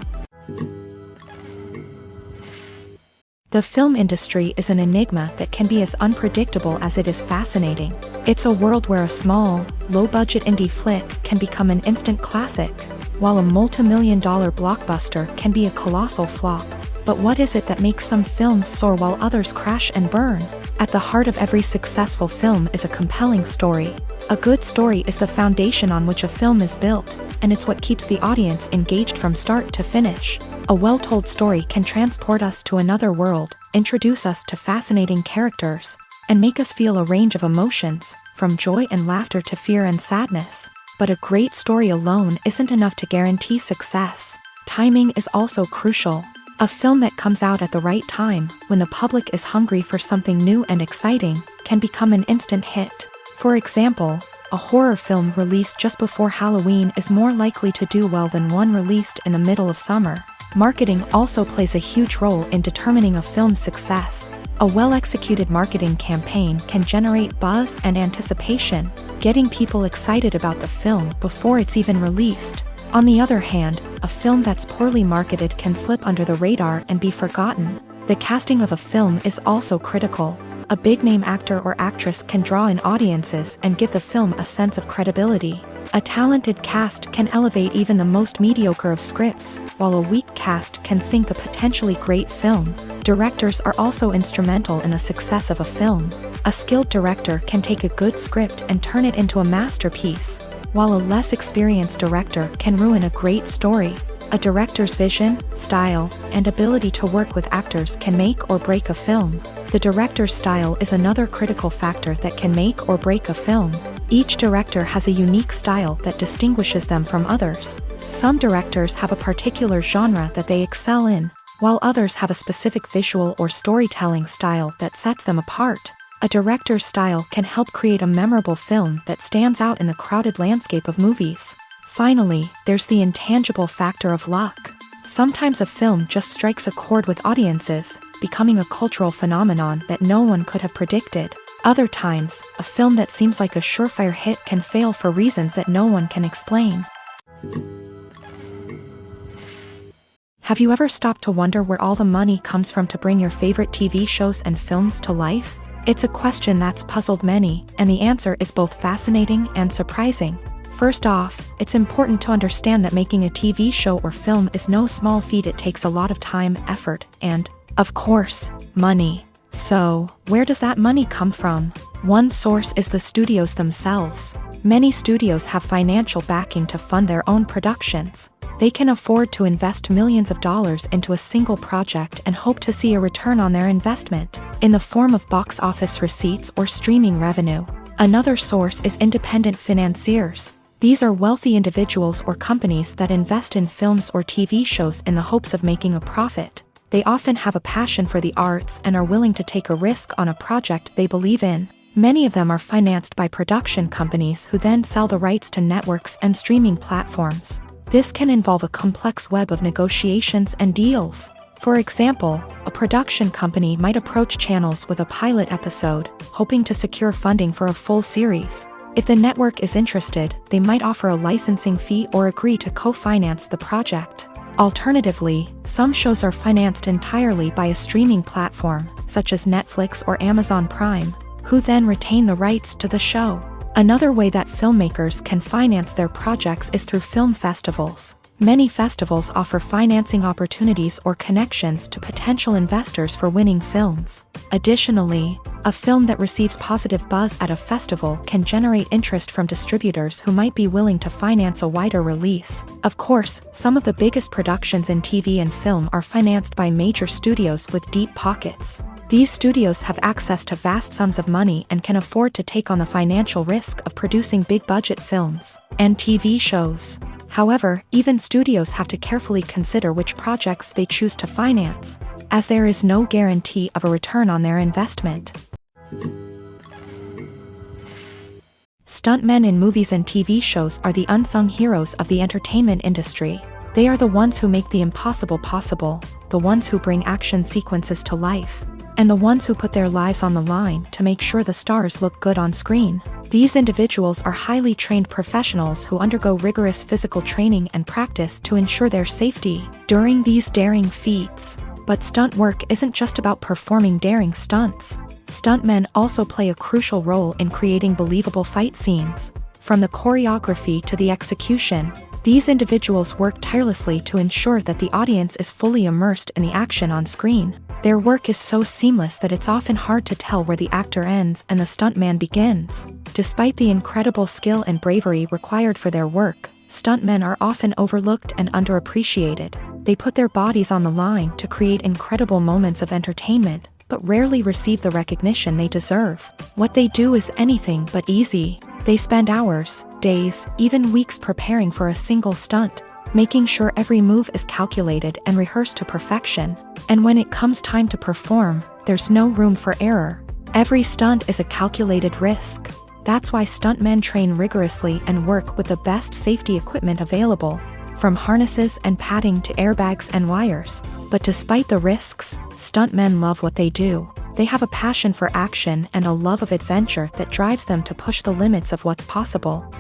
The film industry is an enigma that can be as unpredictable as it is fascinating. It's a world where a small, low-budget indie flick can become an instant classic, while a multi-million-dollar blockbuster can be a colossal flop. But what is it that makes some films soar while others crash and burn? At the heart of every successful film is a compelling story. A good story is the foundation on which a film is built, and it's what keeps the audience engaged from start to finish. A well-told story can transport us to another world, introduce us to fascinating characters, and make us feel a range of emotions, from joy and laughter to fear and sadness. But a great story alone isn't enough to guarantee success. Timing is also crucial. A film that comes out at the right time, when the public is hungry for something new and exciting, can become an instant hit. For example, a horror film released just before Halloween is more likely to do well than one released in the middle of summer. Marketing also plays a huge role in determining a film's success. A well-executed marketing campaign can generate buzz and anticipation, getting people excited about the film before it's even released. On the other hand, a film that's poorly marketed can slip under the radar and be forgotten. The casting of a film is also critical. A big-name actor or actress can draw in audiences and give the film a sense of credibility. A talented cast can elevate even the most mediocre of scripts, while a weak cast can sink a potentially great film. Directors are also instrumental in the success of a film. A skilled director can take a good script and turn it into a masterpiece, while a less experienced director can ruin a great story. A director's vision, style, and ability to work with actors can make or break a film. The director's style is another critical factor that can make or break a film. Each director has a unique style that distinguishes them from others. Some directors have a particular genre that they excel in, while others have a specific visual or storytelling style that sets them apart. A director's style can help create a memorable film that stands out in the crowded landscape of movies. Finally, there's the intangible factor of luck. Sometimes a film just strikes a chord with audiences, becoming a cultural phenomenon that no one could have predicted. Other times, a film that seems like a surefire hit can fail for reasons that no one can explain. Have you ever stopped to wonder where all the money comes from to bring your favorite TV shows and films to life? It's a question that's puzzled many, and the answer is both fascinating and surprising. First off, it's important to understand that making a TV show or film is no small feat. It takes a lot of time, effort, and, of course, money. So, where does that money come from? One source is the studios themselves. Many studios have financial backing to fund their own productions. They can afford to invest millions of dollars into a single project and hope to see a return on their investment, in the form of box office receipts or streaming revenue. Another source is independent financiers. These are wealthy individuals or companies that invest in films or TV shows in the hopes of making a profit. They often have a passion for the arts and are willing to take a risk on a project they believe in. Many of them are financed by production companies who then sell the rights to networks and streaming platforms. This can involve a complex web of negotiations and deals. For example, a production company might approach channels with a pilot episode, hoping to secure funding for a full series. If the network is interested, they might offer a licensing fee or agree to co-finance the project. Alternatively, some shows are financed entirely by a streaming platform, such as Netflix or Amazon Prime, who then retain the rights to the show. Another way that filmmakers can finance their projects is through film festivals. Many festivals offer financing opportunities or connections to potential investors for winning films. Additionally, a film that receives positive buzz at a festival can generate interest from distributors who might be willing to finance a wider release. Of course, some of the biggest productions in TV and film are financed by major studios with deep pockets. These studios have access to vast sums of money and can afford to take on the financial risk of producing big-budget films and TV shows. However, even studios have to carefully consider which projects they choose to finance, as there is no guarantee of a return on their investment. Stuntmen in movies and TV shows are the unsung heroes of the entertainment industry. They are the ones who make the impossible possible, the ones who bring action sequences to life, and the ones who put their lives on the line to make sure the stars look good on screen. These individuals are highly trained professionals who undergo rigorous physical training and practice to ensure their safety during these daring feats. But stunt work isn't just about performing daring stunts. Stuntmen also play a crucial role in creating believable fight scenes. From the choreography to the execution, these individuals work tirelessly to ensure that the audience is fully immersed in the action on screen. Their work is so seamless that it's often hard to tell where the actor ends and the stuntman begins. Despite the incredible skill and bravery required for their work, stuntmen are often overlooked and underappreciated. They put their bodies on the line to create incredible moments of entertainment, but rarely receive the recognition they deserve. What they do is anything but easy. They spend hours, days, even weeks preparing for a single stunt, making sure every move is calculated and rehearsed to perfection. And when it comes time to perform, there's no room for error. Every stunt is a calculated risk. That's why stuntmen train rigorously and work with the best safety equipment available, from harnesses and padding to airbags and wires. But despite the risks, stuntmen love what they do. They have a passion for action and a love of adventure that drives them to push the limits of what's possible.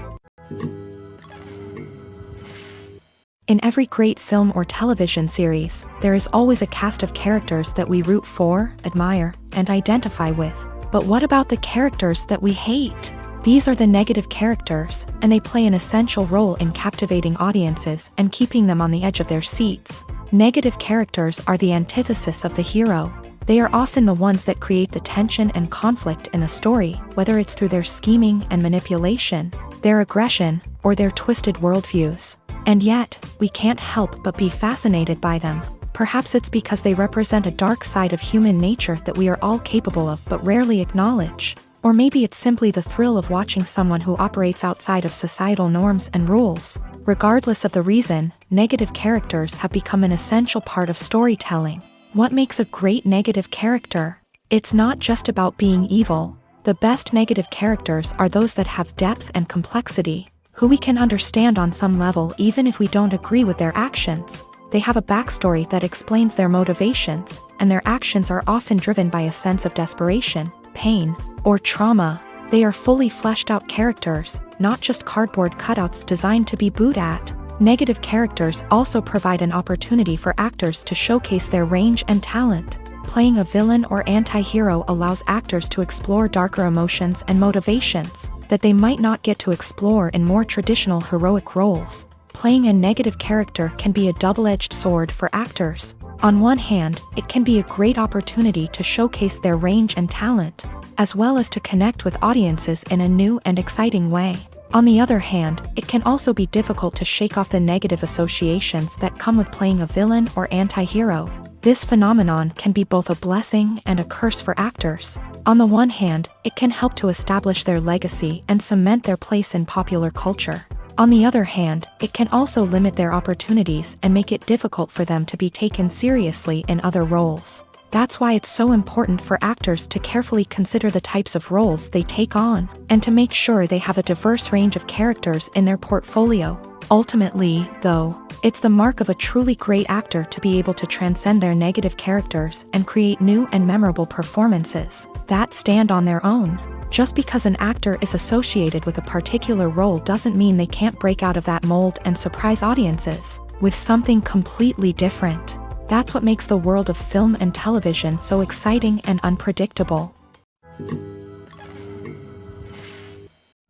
In every great film or television series, there is always a cast of characters that we root for, admire, and identify with. But what about the characters that we hate? These are the negative characters, and they play an essential role in captivating audiences and keeping them on the edge of their seats. Negative characters are the antithesis of the hero. They are often the ones that create the tension and conflict in the story, whether it's through their scheming and manipulation, their aggression, or their twisted worldviews. And yet, we can't help but be fascinated by them. Perhaps it's because they represent a dark side of human nature that we are all capable of but rarely acknowledge. Or maybe it's simply the thrill of watching someone who operates outside of societal norms and rules. Regardless of the reason, negative characters have become an essential part of storytelling. What makes a great negative character? It's not just about being evil. The best negative characters are those that have depth and complexity, who we can understand on some level even if we don't agree with their actions. They have a backstory that explains their motivations, and their actions are often driven by a sense of desperation, pain, or trauma. They are fully fleshed out characters, not just cardboard cutouts designed to be booed at. Negative characters also provide an opportunity for actors to showcase their range and talent. Playing a villain or anti-hero allows actors to explore darker emotions and motivations that they might not get to explore in more traditional heroic roles. Playing a negative character can be a double-edged sword for actors. On one hand, it can be a great opportunity to showcase their range and talent, as well as to connect with audiences in a new and exciting way. On the other hand, it can also be difficult to shake off the negative associations that come with playing a villain or anti-hero. This phenomenon can be both a blessing and a curse for actors. On the one hand, it can help to establish their legacy and cement their place in popular culture. On the other hand, it can also limit their opportunities and make it difficult for them to be taken seriously in other roles. That's why it's so important for actors to carefully consider the types of roles they take on, and to make sure they have a diverse range of characters in their portfolio. Ultimately, though, it's the mark of a truly great actor to be able to transcend their negative characters and create new and memorable performances that stand on their own. Just because an actor is associated with a particular role doesn't mean they can't break out of that mold and surprise audiences with something completely different. That's what makes the world of film and television so exciting and unpredictable.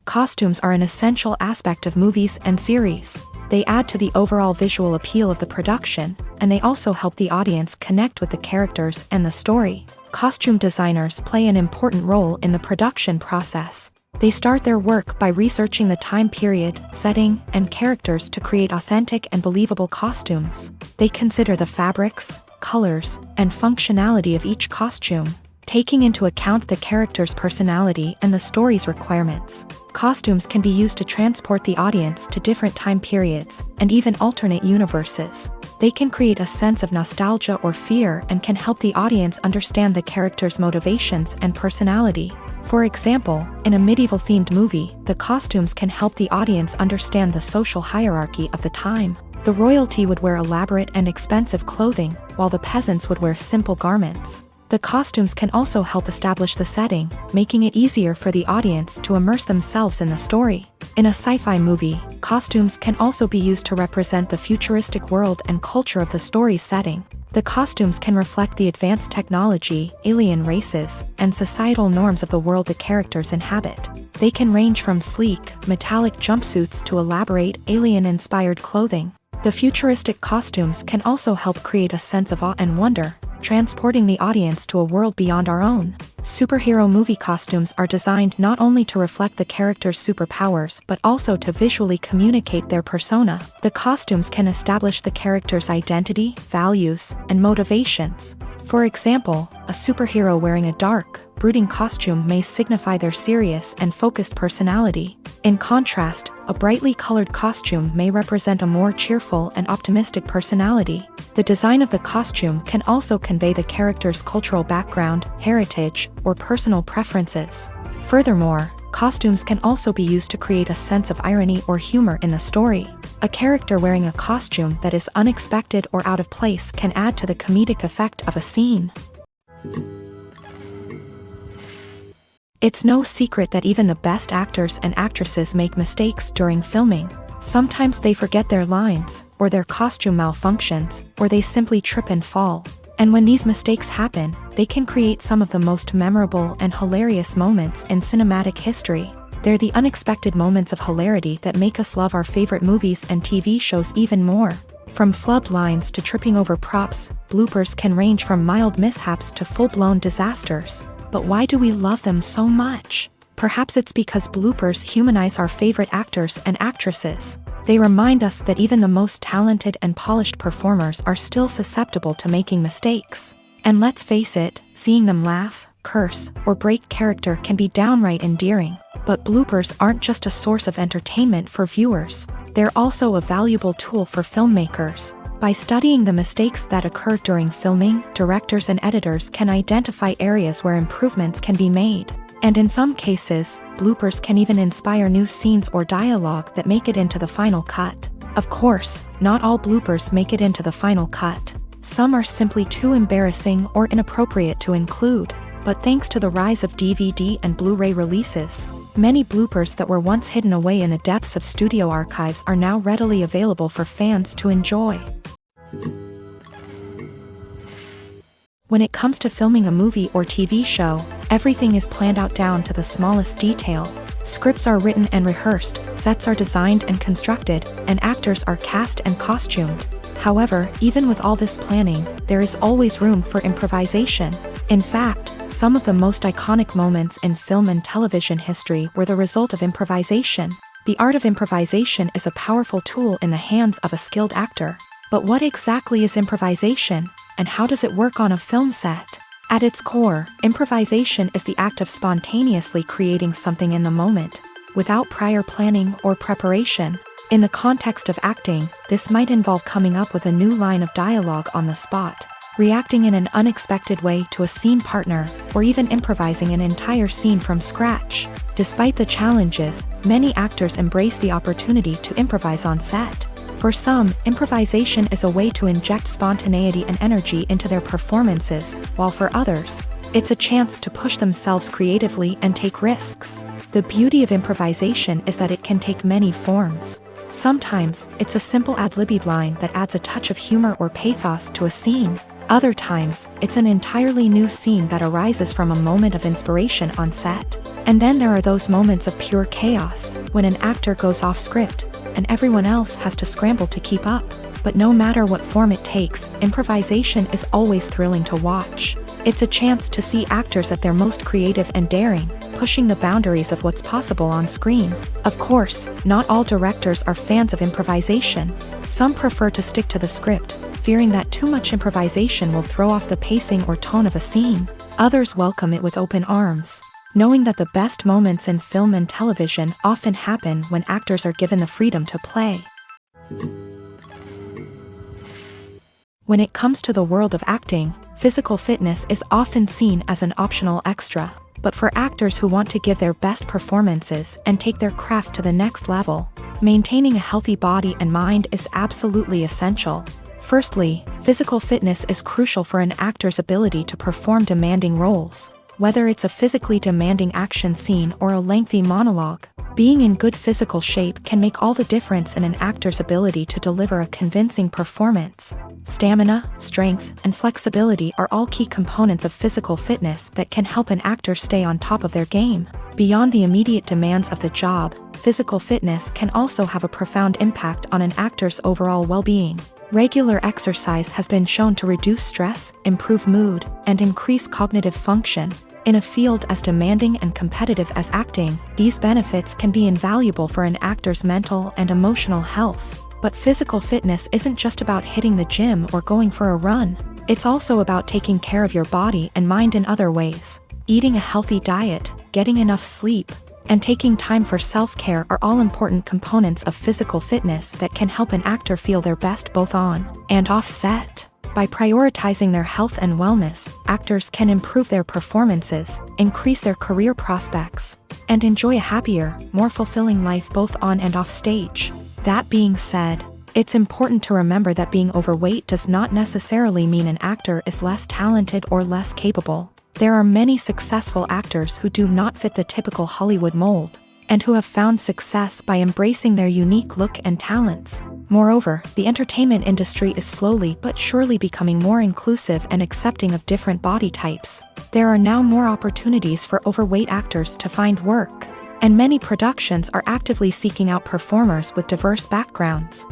Costumes are an essential aspect of movies and series. They add to the overall visual appeal of the production, and they also help the audience connect with the characters and the story. Costume designers play an important role in the production process. They start their work by researching the time period, setting, and characters to create authentic and believable costumes. They consider the fabrics, colors, and functionality of each costume, taking into account the character's personality and the story's requirements. Costumes can be used to transport the audience to different time periods and even alternate universes. They can create a sense of nostalgia or fear and can help the audience understand the character's motivations and personality. For example, in a medieval-themed movie, the costumes can help the audience understand the social hierarchy of the time. The royalty would wear elaborate and expensive clothing, while the peasants would wear simple garments. The costumes can also help establish the setting, making it easier for the audience to immerse themselves in the story. In a sci-fi movie, costumes can also be used to represent the futuristic world and culture of the story's setting. The costumes can reflect the advanced technology, alien races, and societal norms of the world the characters inhabit. They can range from sleek, metallic jumpsuits to elaborate, alien-inspired clothing. The futuristic costumes can also help create a sense of awe and wonder, transporting the audience to a world beyond our own. Superhero movie costumes are designed not only to reflect the character's superpowers but also to visually communicate their persona. The costumes can establish the character's identity, values, and motivations. For example, a superhero wearing a dark, brooding costume may signify their serious and focused personality. In contrast, a brightly colored costume may represent a more cheerful and optimistic personality. The design of the costume can also convey the character's cultural background, heritage, or personal preferences. Furthermore, costumes can also be used to create a sense of irony or humor in the story. A character wearing a costume that is unexpected or out of place can add to the comedic effect of a scene. It's no secret that even the best actors and actresses make mistakes during filming. Sometimes they forget their lines, or their costume malfunctions, or they simply trip and fall. And when these mistakes happen, they can create some of the most memorable and hilarious moments in cinematic history. They're the unexpected moments of hilarity that make us love our favorite movies and TV shows even more. From flubbed lines to tripping over props, bloopers can range from mild mishaps to full-blown disasters. But why do we love them so much? Perhaps it's because bloopers humanize our favorite actors and actresses. They remind us that even the most talented and polished performers are still susceptible to making mistakes. And let's face it, seeing them laugh, curse, or break character can be downright endearing. But bloopers aren't just a source of entertainment for viewers. They're also a valuable tool for filmmakers. By studying the mistakes that occur during filming, directors and editors can identify areas where improvements can be made. And in some cases, bloopers can even inspire new scenes or dialogue that make it into the final cut. Of course, not all bloopers make it into the final cut. Some are simply too embarrassing or inappropriate to include. But thanks to the rise of DVD and Blu-ray releases, many bloopers that were once hidden away in the depths of studio archives are now readily available for fans to enjoy. When it comes to filming a movie or TV show, everything is planned out down to the smallest detail. Scripts are written and rehearsed, sets are designed and constructed, and actors are cast and costumed. However, even with all this planning, there is always room for improvisation. In fact, some of the most iconic moments in film and television history were the result of improvisation. The art of improvisation is a powerful tool in the hands of a skilled actor. But what exactly is improvisation, and how does it work on a film set? At its core, improvisation is the act of spontaneously creating something in the moment, without prior planning or preparation. In the context of acting, this might involve coming up with a new line of dialogue on the spot, reacting in an unexpected way to a scene partner, or even improvising an entire scene from scratch. Despite the challenges, many actors embrace the opportunity to improvise on set. For some, improvisation is a way to inject spontaneity and energy into their performances, while for others, It's a chance to push themselves creatively and take risks. The beauty of improvisation is that it can take many forms. Sometimes, it's a simple ad-libbed line that adds a touch of humor or pathos to a scene. Other times, it's an entirely new scene that arises from a moment of inspiration on set. And then there are those moments of pure chaos, when an actor goes off script, and everyone else has to scramble to keep up. But no matter what form it takes, improvisation is always thrilling to watch. It's a chance to see actors at their most creative and daring, pushing the boundaries of what's possible on screen. Of course, not all directors are fans of improvisation. Some prefer to stick to the script, fearing that too much improvisation will throw off the pacing or tone of a scene. Others welcome it with open arms, knowing that the best moments in film and television often happen when actors are given the freedom to play. When it comes to the world of acting, physical fitness is often seen as an optional extra. But for actors who want to give their best performances and take their craft to the next level, maintaining a healthy body and mind is absolutely essential. Firstly, physical fitness is crucial for an actor's ability to perform demanding roles. Whether it's a physically demanding action scene or a lengthy monologue, being in good physical shape can make all the difference in an actor's ability to deliver a convincing performance. Stamina, strength, and flexibility are all key components of physical fitness that can help an actor stay on top of their game. Beyond the immediate demands of the job, physical fitness can also have a profound impact on an actor's overall well-being. Regular exercise has been shown to reduce stress, improve mood, and increase cognitive function. In a field as demanding and competitive as acting, these benefits can be invaluable for an actor's mental and emotional health. But physical fitness isn't just about hitting the gym or going for a run. It's also about taking care of your body and mind in other ways. Eating a healthy diet, getting enough sleep, and taking time for self-care are all important components of physical fitness that can help an actor feel their best both on and off set. By prioritizing their health and wellness, actors can improve their performances, increase their career prospects, and enjoy a happier, more fulfilling life both on and off stage. That being said, it's important to remember that being overweight does not necessarily mean an actor is less talented or less capable. There are many successful actors who do not fit the typical Hollywood mold, and who have found success by embracing their unique look and talents. Moreover, the entertainment industry is slowly but surely becoming more inclusive and accepting of different body types. There are now more opportunities for overweight actors to find work, and many productions are actively seeking out performers with diverse backgrounds.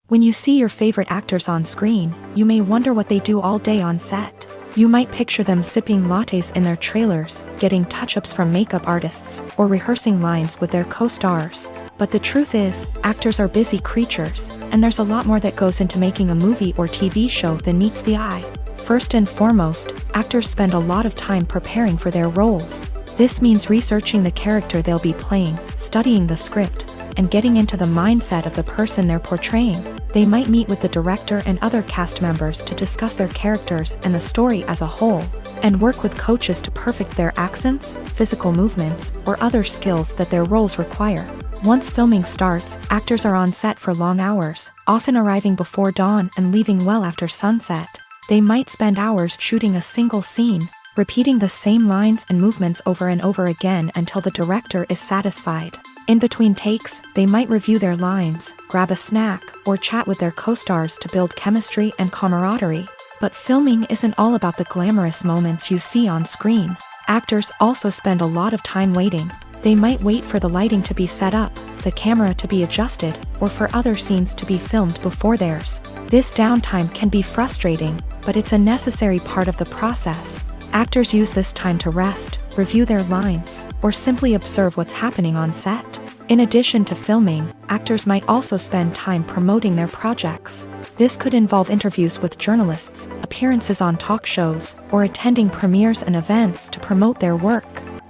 When you see your favorite actors on screen, you may wonder what they do all day on set. You might picture them sipping lattes in their trailers, getting touch-ups from makeup artists, or rehearsing lines with their co-stars. But the truth is, actors are busy creatures, and there's a lot more that goes into making a movie or TV show than meets the eye. First and foremost, actors spend a lot of time preparing for their roles. This means researching the character they'll be playing, studying the script, and getting into the mindset of the person they're portraying. They might meet with the director and other cast members to discuss their characters and the story as a whole, and work with coaches to perfect their accents, physical movements, or other skills that their roles require. Once filming starts, actors are on set for long hours, often arriving before dawn and leaving well after sunset. They might spend hours shooting a single scene, repeating the same lines and movements over and over again until the director is satisfied. In between takes, they might review their lines, grab a snack, or chat with their co-stars to build chemistry and camaraderie. But filming isn't all about the glamorous moments you see on screen. Actors also spend a lot of time waiting. They might wait for the lighting to be set up, the camera to be adjusted, or for other scenes to be filmed before theirs. This downtime can be frustrating, but it's a necessary part of the process. Actors use this time to rest, review their lines, or simply observe what's happening on set. In addition to filming, actors might also spend time promoting their projects. This could involve interviews with journalists, appearances on talk shows, or attending premieres and events to promote their work.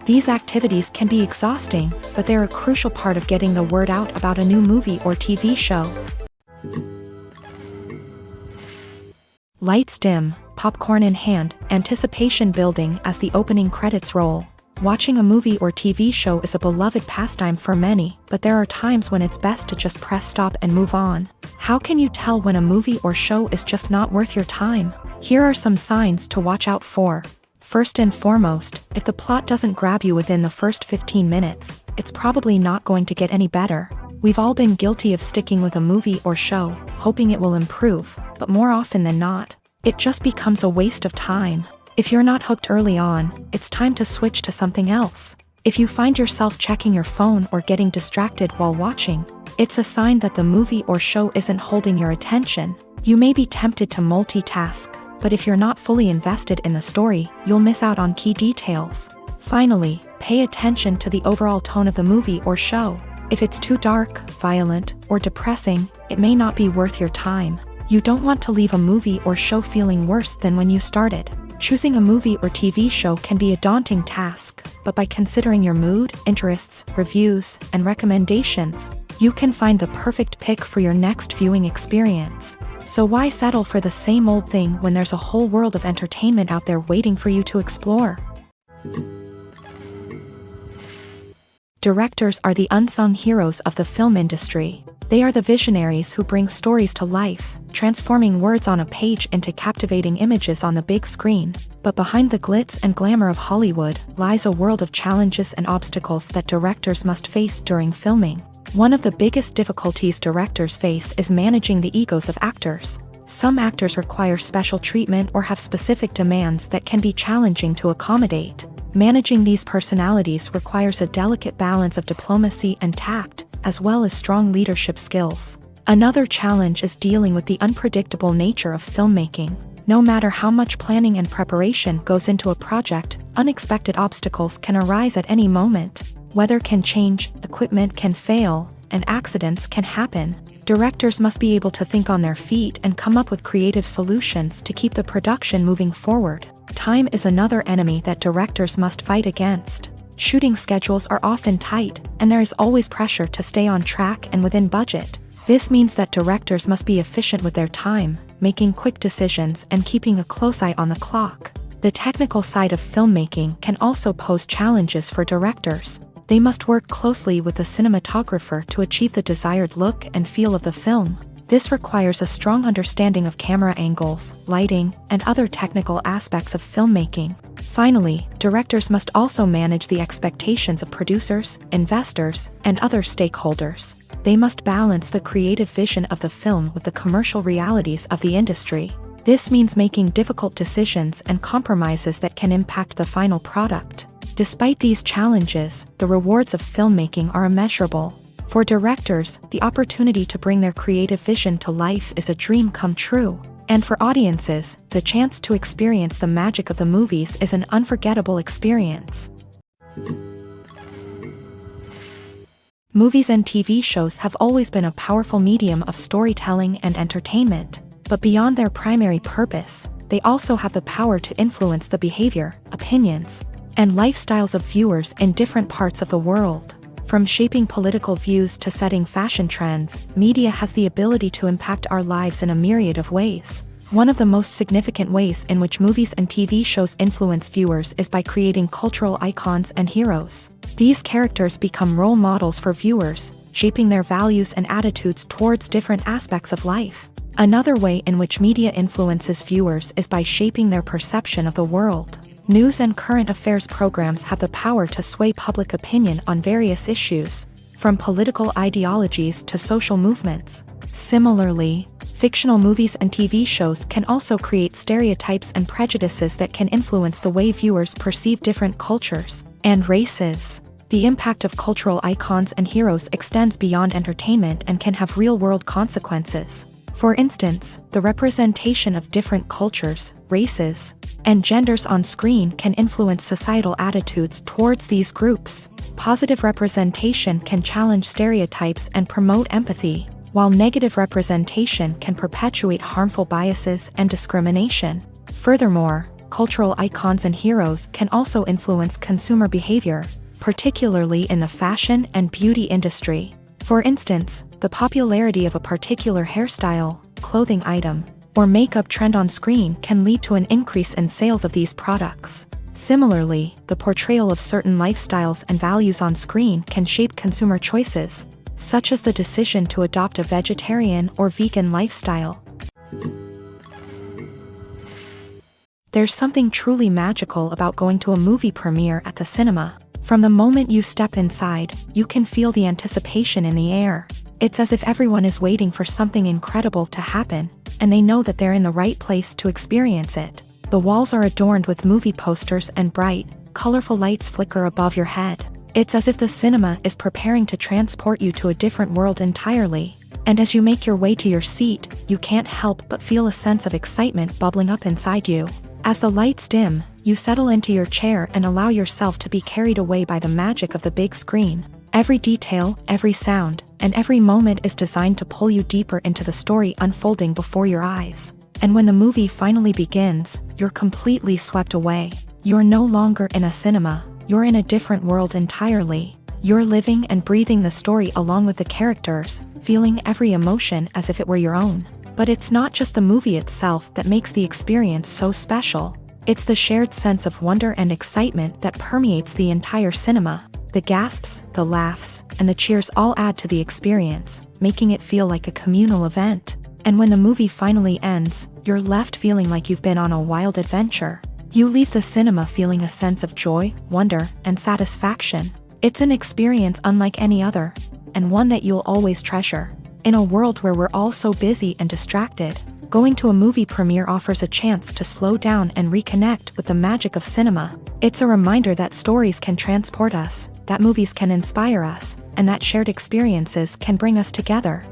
These activities can be exhausting, but they're a crucial part of getting the word out about a new movie or TV show. Lights dim, popcorn in hand, anticipation building as the opening credits roll. Watching a movie or TV show is a beloved pastime for many, but there are times when it's best to just press stop and move on. How can you tell when a movie or show is just not worth your time? Here are some signs to watch out for. First and foremost, if the plot doesn't grab you within the first 15 minutes, it's probably not going to get any better. We've all been guilty of sticking with a movie or show, hoping it will improve, but more often than not, it just becomes a waste of time. If you're not hooked early on, it's time to switch to something else. If you find yourself checking your phone or getting distracted while watching, it's a sign that the movie or show isn't holding your attention. You may be tempted to multitask, but if you're not fully invested in the story, you'll miss out on key details. Finally, pay attention to the overall tone of the movie or show. If it's too dark, violent, or depressing, it may not be worth your time. You don't want to leave a movie or show feeling worse than when you started. Choosing a movie or TV show can be a daunting task, but by considering your mood, interests, reviews, and recommendations, you can find the perfect pick for your next viewing experience. So why settle for the same old thing when there's a whole world of entertainment out there waiting for you to explore? Directors are the unsung heroes of the film industry. They are the visionaries who bring stories to life, transforming words on a page into captivating images on the big screen. But behind the glitz and glamour of Hollywood lies a world of challenges and obstacles that directors must face during filming. One of the biggest difficulties directors face is managing the egos of actors. Some actors require special treatment or have specific demands that can be challenging to accommodate. Managing these personalities requires a delicate balance of diplomacy and tact, as well as strong leadership skills. Another challenge is dealing with the unpredictable nature of filmmaking. No matter how much planning and preparation goes into a project, unexpected obstacles can arise at any moment. Weather can change, equipment can fail, and accidents can happen. Directors must be able to think on their feet and come up with creative solutions to keep the production moving forward. Time is another enemy that directors must fight against. Shooting schedules are often tight, and there is always pressure to stay on track and within budget. This means that directors must be efficient with their time, making quick decisions and keeping a close eye on the clock. The technical side of filmmaking can also pose challenges for directors. They must work closely with the cinematographer to achieve the desired look and feel of the film. This requires a strong understanding of camera angles, lighting, and other technical aspects of filmmaking. Finally, directors must also manage the expectations of producers, investors, and other stakeholders. They must balance the creative vision of the film with the commercial realities of the industry. This means making difficult decisions and compromises that can impact the final product. Despite these challenges, the rewards of filmmaking are immeasurable. For directors, the opportunity to bring their creative vision to life is a dream come true. And for audiences, the chance to experience the magic of the movies is an unforgettable experience. Movies and TV shows have always been a powerful medium of storytelling and entertainment. But beyond their primary purpose, they also have the power to influence the behavior, opinions, and lifestyles of viewers in different parts of the world. From shaping political views to setting fashion trends, media has the ability to impact our lives in a myriad of ways. One of the most significant ways in which movies and TV shows influence viewers is by creating cultural icons and heroes. These characters become role models for viewers, shaping their values and attitudes towards different aspects of life. Another way in which media influences viewers is by shaping their perception of the world. News and current affairs programs have the power to sway public opinion on various issues, from political ideologies to social movements. Similarly, fictional movies and TV shows can also create stereotypes and prejudices that can influence the way viewers perceive different cultures and races. The impact of cultural icons and heroes extends beyond entertainment and can have real-world consequences. For instance, the representation of different cultures, races, and genders on screen can influence societal attitudes towards these groups. Positive representation can challenge stereotypes and promote empathy, while negative representation can perpetuate harmful biases and discrimination. Furthermore, cultural icons and heroes can also influence consumer behavior, particularly in the fashion and beauty industry. For instance, the popularity of a particular hairstyle, clothing item, or makeup trend on screen can lead to an increase in sales of these products. Similarly, the portrayal of certain lifestyles and values on screen can shape consumer choices, such as the decision to adopt a vegetarian or vegan lifestyle. There's something truly magical about going to a movie premiere at the cinema. From the moment you step inside, you can feel the anticipation in the air. It's as if everyone is waiting for something incredible to happen, and they know that they're in the right place to experience it. The walls are adorned with movie posters and bright, colorful lights flicker above your head. It's as if the cinema is preparing to transport you to a different world entirely. And as you make your way to your seat, you can't help but feel a sense of excitement bubbling up inside you. As the lights dim, you settle into your chair and allow yourself to be carried away by the magic of the big screen. Every detail, every sound, and every moment is designed to pull you deeper into the story unfolding before your eyes. And when the movie finally begins, you're completely swept away. You're no longer in a cinema, you're in a different world entirely. You're living and breathing the story along with the characters, feeling every emotion as if it were your own. But it's not just the movie itself that makes the experience so special. It's the shared sense of wonder and excitement that permeates the entire cinema. The gasps, the laughs, and the cheers all add to the experience, making it feel like a communal event. And when the movie finally ends, you're left feeling like you've been on a wild adventure. You leave the cinema feeling a sense of joy, wonder, and satisfaction. It's an experience unlike any other, and one that you'll always treasure. In a world where we're all so busy and distracted, going to a movie premiere offers a chance to slow down and reconnect with the magic of cinema. It's a reminder that stories can transport us, that movies can inspire us, and that shared experiences can bring us together.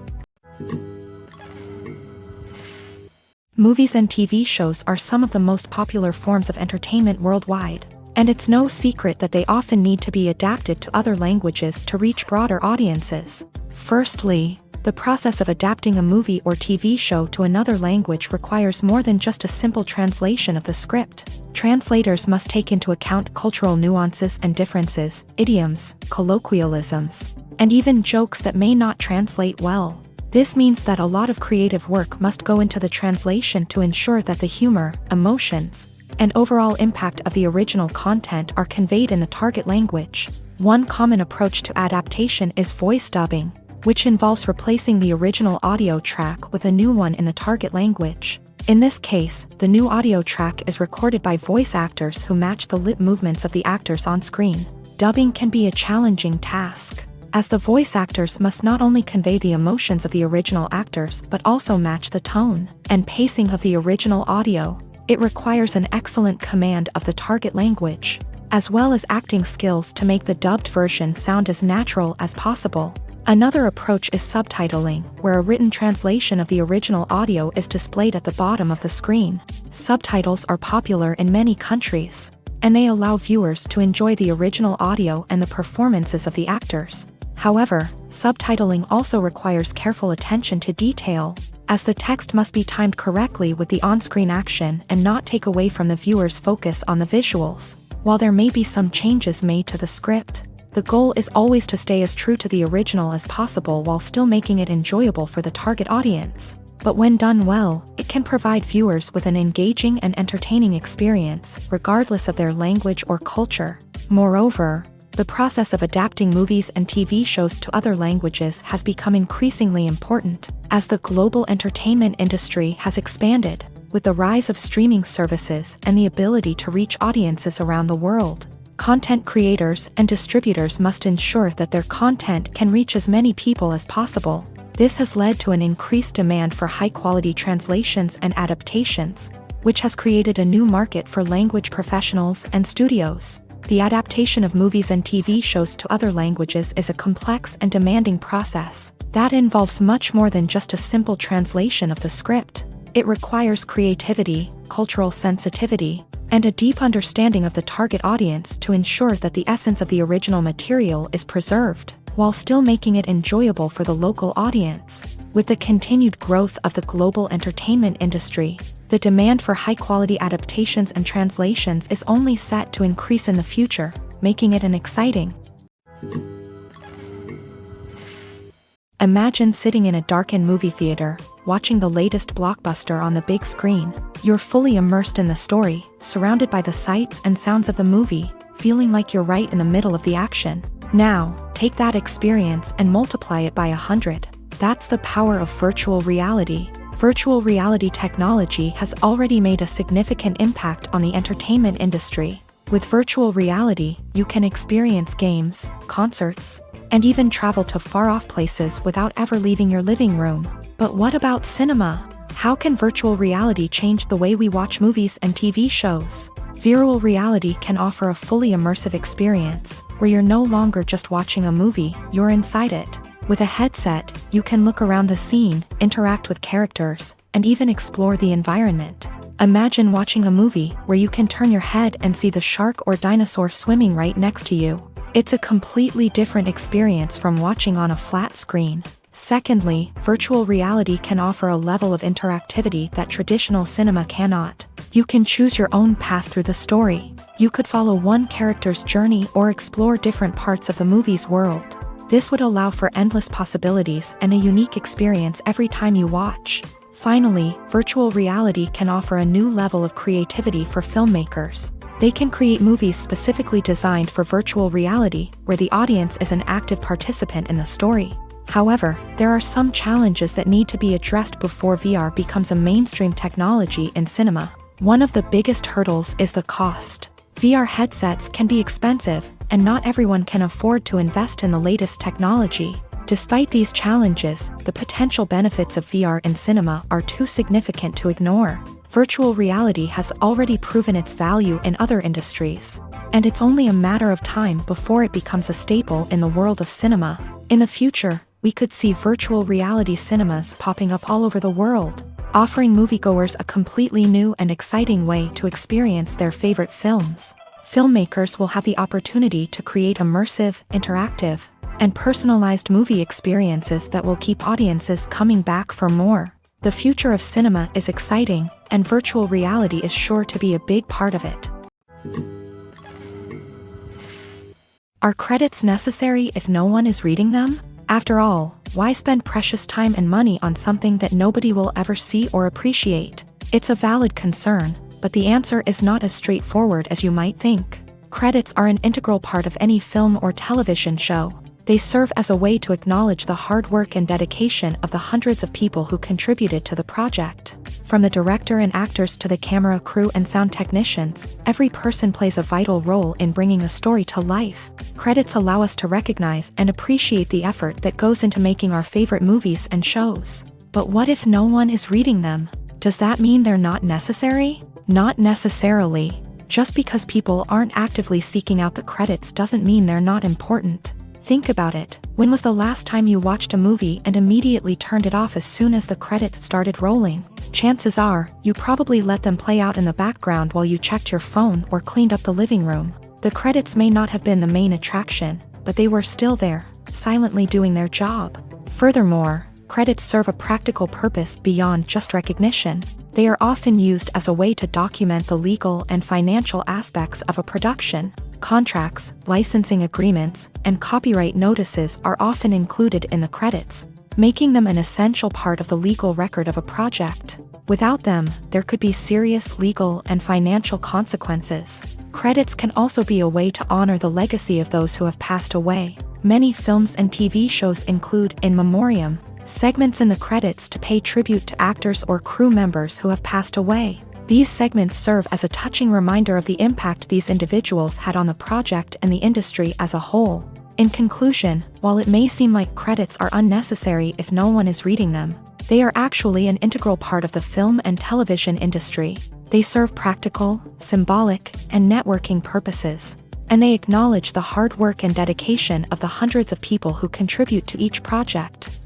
Movies and TV shows are some of the most popular forms of entertainment worldwide, and it's no secret that they often need to be adapted to other languages to reach broader audiences. Firstly, the process of adapting a movie or TV show to another language requires more than just a simple translation of the script. Translators must take into account cultural nuances and differences, idioms, colloquialisms, and even jokes that may not translate well. This means that a lot of creative work must go into the translation to ensure that the humor, emotions, and overall impact of the original content are conveyed in the target language. One common approach to adaptation is voice dubbing, which involves replacing the original audio track with a new one in the target language. In this case, the new audio track is recorded by voice actors who match the lip movements of the actors on screen. Dubbing can be a challenging task, as the voice actors must not only convey the emotions of the original actors but also match the tone and pacing of the original audio. It requires an excellent command of the target language, as well as acting skills to make the dubbed version sound as natural as possible. Another approach is subtitling, where a written translation of the original audio is displayed at the bottom of the screen. Subtitles are popular in many countries, and they allow viewers to enjoy the original audio and the performances of the actors. However, subtitling also requires careful attention to detail, as the text must be timed correctly with the on-screen action and not take away from the viewer's focus on the visuals. While there may be some changes made to the script, the goal is always to stay as true to the original as possible while still making it enjoyable for the target audience. But when done well, it can provide viewers with an engaging and entertaining experience, regardless of their language or culture. Moreover, the process of adapting movies and TV shows to other languages has become increasingly important, as the global entertainment industry has expanded, with the rise of streaming services and the ability to reach audiences around the world. Content creators and distributors must ensure that their content can reach as many people as possible. This has led to an increased demand for high-quality translations and adaptations, which has created a new market for language professionals and studios. The adaptation of movies and TV shows to other languages is a complex and demanding process that involves much more than just a simple translation of the script. It requires creativity, cultural sensitivity, and a deep understanding of the target audience to ensure that the essence of the original material is preserved, while still making it enjoyable for the local audience. With the continued growth of the global entertainment industry, the demand for high-quality adaptations and translations is only set to increase in the future, making it an exciting. Imagine sitting in a darkened movie theater, watching the latest blockbuster on the big screen. You're fully immersed in the story, surrounded by the sights and sounds of the movie, feeling like you're right in the middle of the action. Now, take that experience and multiply it by 100. That's the power of virtual reality. Virtual reality technology has already made a significant impact on the entertainment industry. With virtual reality, you can experience games, concerts, and even travel to far-off places without ever leaving your living room. But what about cinema? How can virtual reality change the way we watch movies and TV shows? Virtual reality can offer a fully immersive experience, where you're no longer just watching a movie, you're inside it. With a headset, you can look around the scene, interact with characters, and even explore the environment. Imagine watching a movie where you can turn your head and see the shark or dinosaur swimming right next to you. It's a completely different experience from watching on a flat screen. Secondly, virtual reality can offer a level of interactivity that traditional cinema cannot. You can choose your own path through the story. You could follow one character's journey or explore different parts of the movie's world. This would allow for endless possibilities and a unique experience every time you watch. Finally, virtual reality can offer a new level of creativity for filmmakers. They can create movies specifically designed for virtual reality, where the audience is an active participant in the story. However, there are some challenges that need to be addressed before VR becomes a mainstream technology in cinema. One of the biggest hurdles is the cost. VR headsets can be expensive, and not everyone can afford to invest in the latest technology. Despite these challenges, the potential benefits of VR in cinema are too significant to ignore. Virtual reality has already proven its value in other industries, and it's only a matter of time before it becomes a staple in the world of cinema. In the future, we could see virtual reality cinemas popping up all over the world, offering moviegoers a completely new and exciting way to experience their favorite films. Filmmakers will have the opportunity to create immersive, interactive, and personalized movie experiences that will keep audiences coming back for more. The future of cinema is exciting, and virtual reality is sure to be a big part of it. Are credits necessary if no one is reading them? After all, why spend precious time and money on something that nobody will ever see or appreciate? It's a valid concern, but the answer is not as straightforward as you might think. Credits are an integral part of any film or television show. They serve as a way to acknowledge the hard work and dedication of the hundreds of people who contributed to the project. From the director and actors to the camera crew and sound technicians, every person plays a vital role in bringing a story to life. Credits allow us to recognize and appreciate the effort that goes into making our favorite movies and shows. But what if no one is reading them? Does that mean they're not necessary? Not necessarily. Just because people aren't actively seeking out the credits doesn't mean they're not important. Think about it. When was the last time you watched a movie and immediately turned it off as soon as the credits started rolling? Chances are, you probably let them play out in the background while you checked your phone or cleaned up the living room. The credits may not have been the main attraction, but they were still there, silently doing their job. Furthermore, credits serve a practical purpose beyond just recognition. They are often used as a way to document the legal and financial aspects of a production. Contracts, licensing agreements, and copyright notices are often included in the credits, making them an essential part of the legal record of a project. Without them, there could be serious legal and financial consequences. Credits can also be a way to honor the legacy of those who have passed away. Many films and TV shows include in memoriam segments in the credits to pay tribute to actors or crew members who have passed away. These segments serve as a touching reminder of the impact these individuals had on the project and the industry as a whole. In conclusion, while it may seem like credits are unnecessary if no one is reading them, they are actually an integral part of the film and television industry. They serve practical, symbolic, and networking purposes, and they acknowledge the hard work and dedication of the hundreds of people who contribute to each project.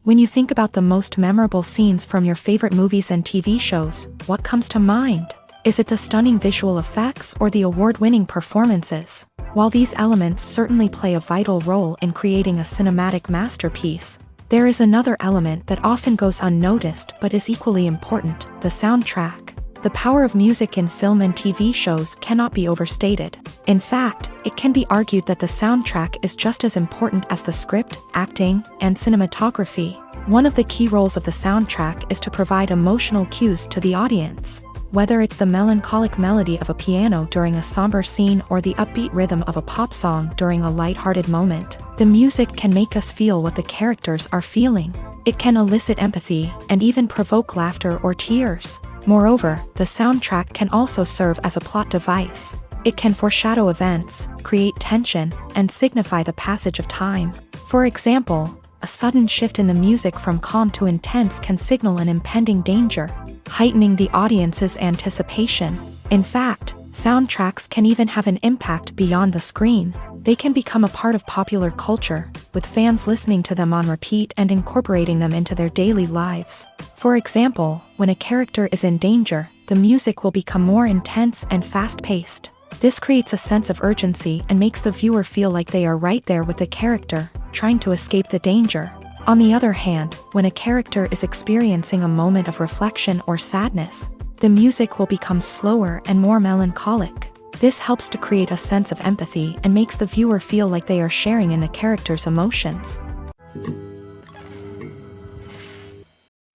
When you think about the most memorable scenes from your favorite movies and TV shows, what comes to mind? Is it the stunning visual effects or the award-winning performances? While these elements certainly play a vital role in creating a cinematic masterpiece, there is another element that often goes unnoticed but is equally important: the soundtrack. The power of music in film and TV shows cannot be overstated. In fact, it can be argued that the soundtrack is just as important as the script, acting, and cinematography. One of the key roles of the soundtrack is to provide emotional cues to the audience. Whether it's the melancholic melody of a piano during a somber scene or the upbeat rhythm of a pop song during a light-hearted moment, the music can make us feel what the characters are feeling. It can elicit empathy and even provoke laughter or tears. Moreover, the soundtrack can also serve as a plot device. It can foreshadow events, create tension, and signify the passage of time. For example, a sudden shift in the music from calm to intense can signal an impending danger, heightening the audience's anticipation. In fact, soundtracks can even have an impact beyond the screen. They can become a part of popular culture, with fans listening to them on repeat and incorporating them into their daily lives. For example, when a character is in danger, the music will become more intense and fast-paced. This creates a sense of urgency and makes the viewer feel like they are right there with the character, trying to escape the danger. On the other hand, when a character is experiencing a moment of reflection or sadness, the music will become slower and more melancholic. This helps to create a sense of empathy and makes the viewer feel like they are sharing in the character's emotions.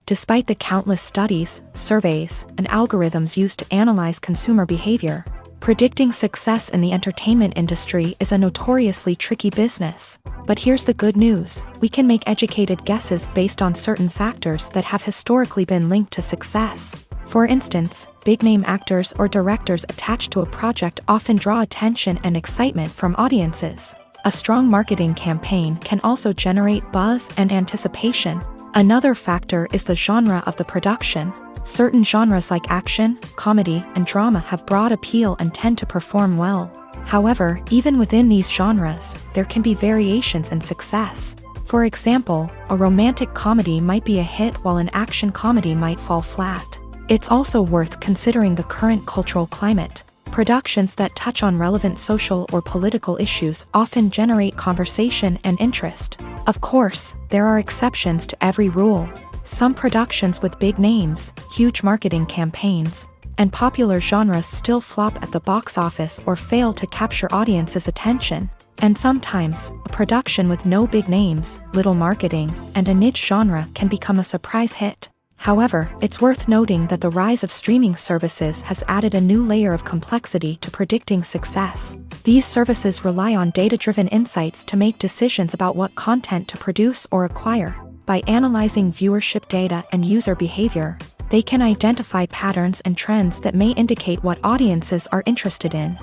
Despite the countless studies, surveys, and algorithms used to analyze consumer behavior, predicting success in the entertainment industry is a notoriously tricky business. But here's the good news: we can make educated guesses based on certain factors that have historically been linked to success. For instance, big-name actors or directors attached to a project often draw attention and excitement from audiences. A strong marketing campaign can also generate buzz and anticipation. Another factor is the genre of the production. Certain genres like action, comedy, and drama have broad appeal and tend to perform well. However, even within these genres, there can be variations in success. For example, a romantic comedy might be a hit while an action comedy might fall flat. It's also worth considering the current cultural climate. Productions that touch on relevant social or political issues often generate conversation and interest. Of course, there are exceptions to every rule. Some productions with big names, huge marketing campaigns, and popular genres still flop at the box office or fail to capture audiences' attention. And sometimes, a production with no big names, little marketing, and a niche genre can become a surprise hit. However, it's worth noting that the rise of streaming services has added a new layer of complexity to predicting success. These services rely on data-driven insights to make decisions about what content to produce or acquire. By analyzing viewership data and user behavior, they can identify patterns and trends that may indicate what audiences are interested in.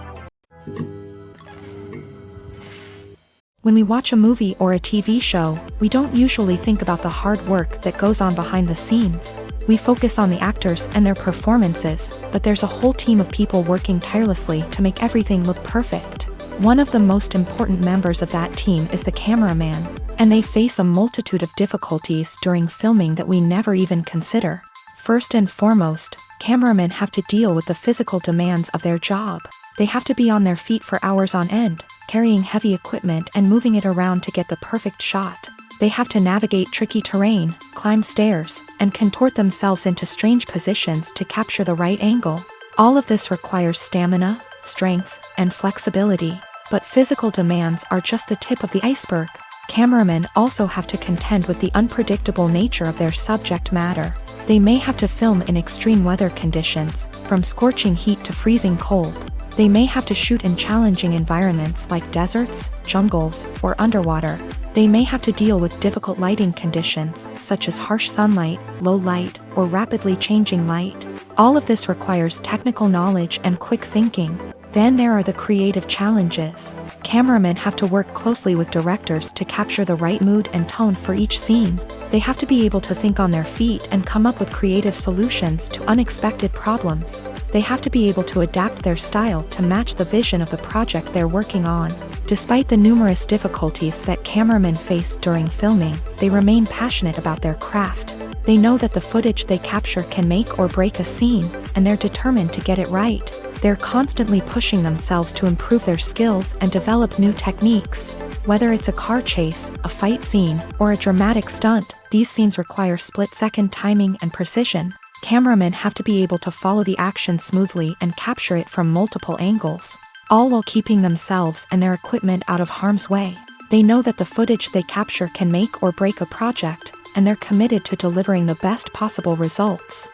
When we watch a movie or a TV show, we don't usually think about the hard work that goes on behind the scenes. We focus on the actors and their performances, but there's a whole team of people working tirelessly to make everything look perfect. One of the most important members of that team is the cameraman, and they face a multitude of difficulties during filming that we never even consider. First and foremost, cameramen have to deal with the physical demands of their job. They have to be on their feet for hours on end, carrying heavy equipment and moving it around to get the perfect shot. They have to navigate tricky terrain, climb stairs, and contort themselves into strange positions to capture the right angle. All of this requires stamina, strength, and flexibility. But physical demands are just the tip of the iceberg. Cameramen also have to contend with the unpredictable nature of their subject matter. They may have to film in extreme weather conditions, from scorching heat to freezing cold. They may have to shoot in challenging environments like deserts, jungles, or underwater. They may have to deal with difficult lighting conditions, such as harsh sunlight, low light, or rapidly changing light. All of this requires technical knowledge and quick thinking. Then there are the creative challenges. Cameramen have to work closely with directors to capture the right mood and tone for each scene. They have to be able to think on their feet and come up with creative solutions to unexpected problems. They have to be able to adapt their style to match the vision of the project they're working on. Despite the numerous difficulties that cameramen face during filming, they remain passionate about their craft. They know that the footage they capture can make or break a scene, and they're determined to get it right. They're constantly pushing themselves to improve their skills and develop new techniques. Whether it's a car chase, a fight scene, or a dramatic stunt, these scenes require split-second timing and precision. Cameramen have to be able to follow the action smoothly and capture it from multiple angles, all while keeping themselves and their equipment out of harm's way. They know that the footage they capture can make or break a project, and they're committed to delivering the best possible results.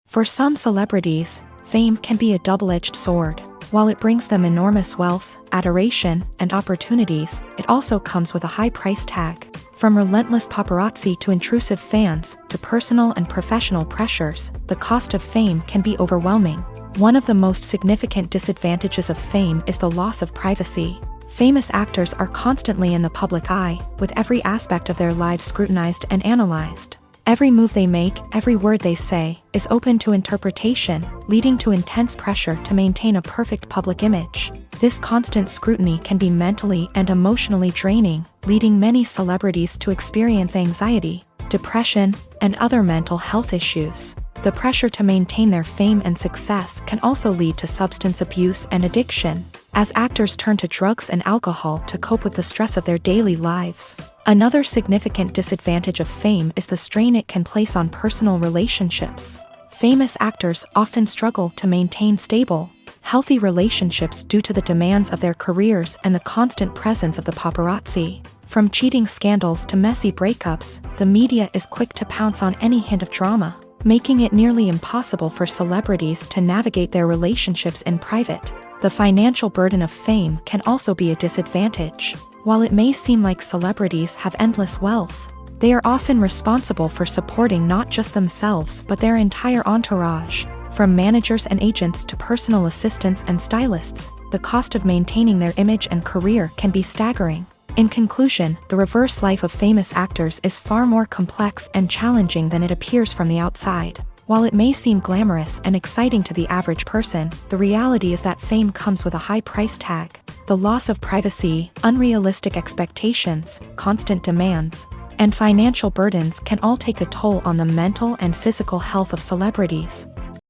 For some celebrities, fame can be a double-edged sword. While it brings them enormous wealth, adoration, and opportunities, it also comes with a high price tag. From relentless paparazzi to intrusive fans, to personal and professional pressures, the cost of fame can be overwhelming. One of the most significant disadvantages of fame is the loss of privacy. Famous actors are constantly in the public eye, with every aspect of their lives scrutinized and analyzed. Every move they make, every word they say, is open to interpretation, leading to intense pressure to maintain a perfect public image. This constant scrutiny can be mentally and emotionally draining, leading many celebrities to experience anxiety, depression, and other mental health issues. The pressure to maintain their fame and success can also lead to substance abuse and addiction, as actors turn to drugs and alcohol to cope with the stress of their daily lives. Another significant disadvantage of fame is the strain it can place on personal relationships. Famous actors often struggle to maintain stable, healthy relationships due to the demands of their careers and the constant presence of the paparazzi. From cheating scandals to messy breakups, the media is quick to pounce on any hint of drama, making it nearly impossible for celebrities to navigate their relationships in private. The financial burden of fame can also be a disadvantage. While it may seem like celebrities have endless wealth, they are often responsible for supporting not just themselves but their entire entourage. From managers and agents to personal assistants and stylists, the cost of maintaining their image and career can be staggering. In conclusion, the reverse life of famous actors is far more complex and challenging than it appears from the outside. While it may seem glamorous and exciting to the average person, the reality is that fame comes with a high price tag. The loss of privacy, unrealistic expectations, constant demands, and financial burdens can all take a toll on the mental and physical health of celebrities.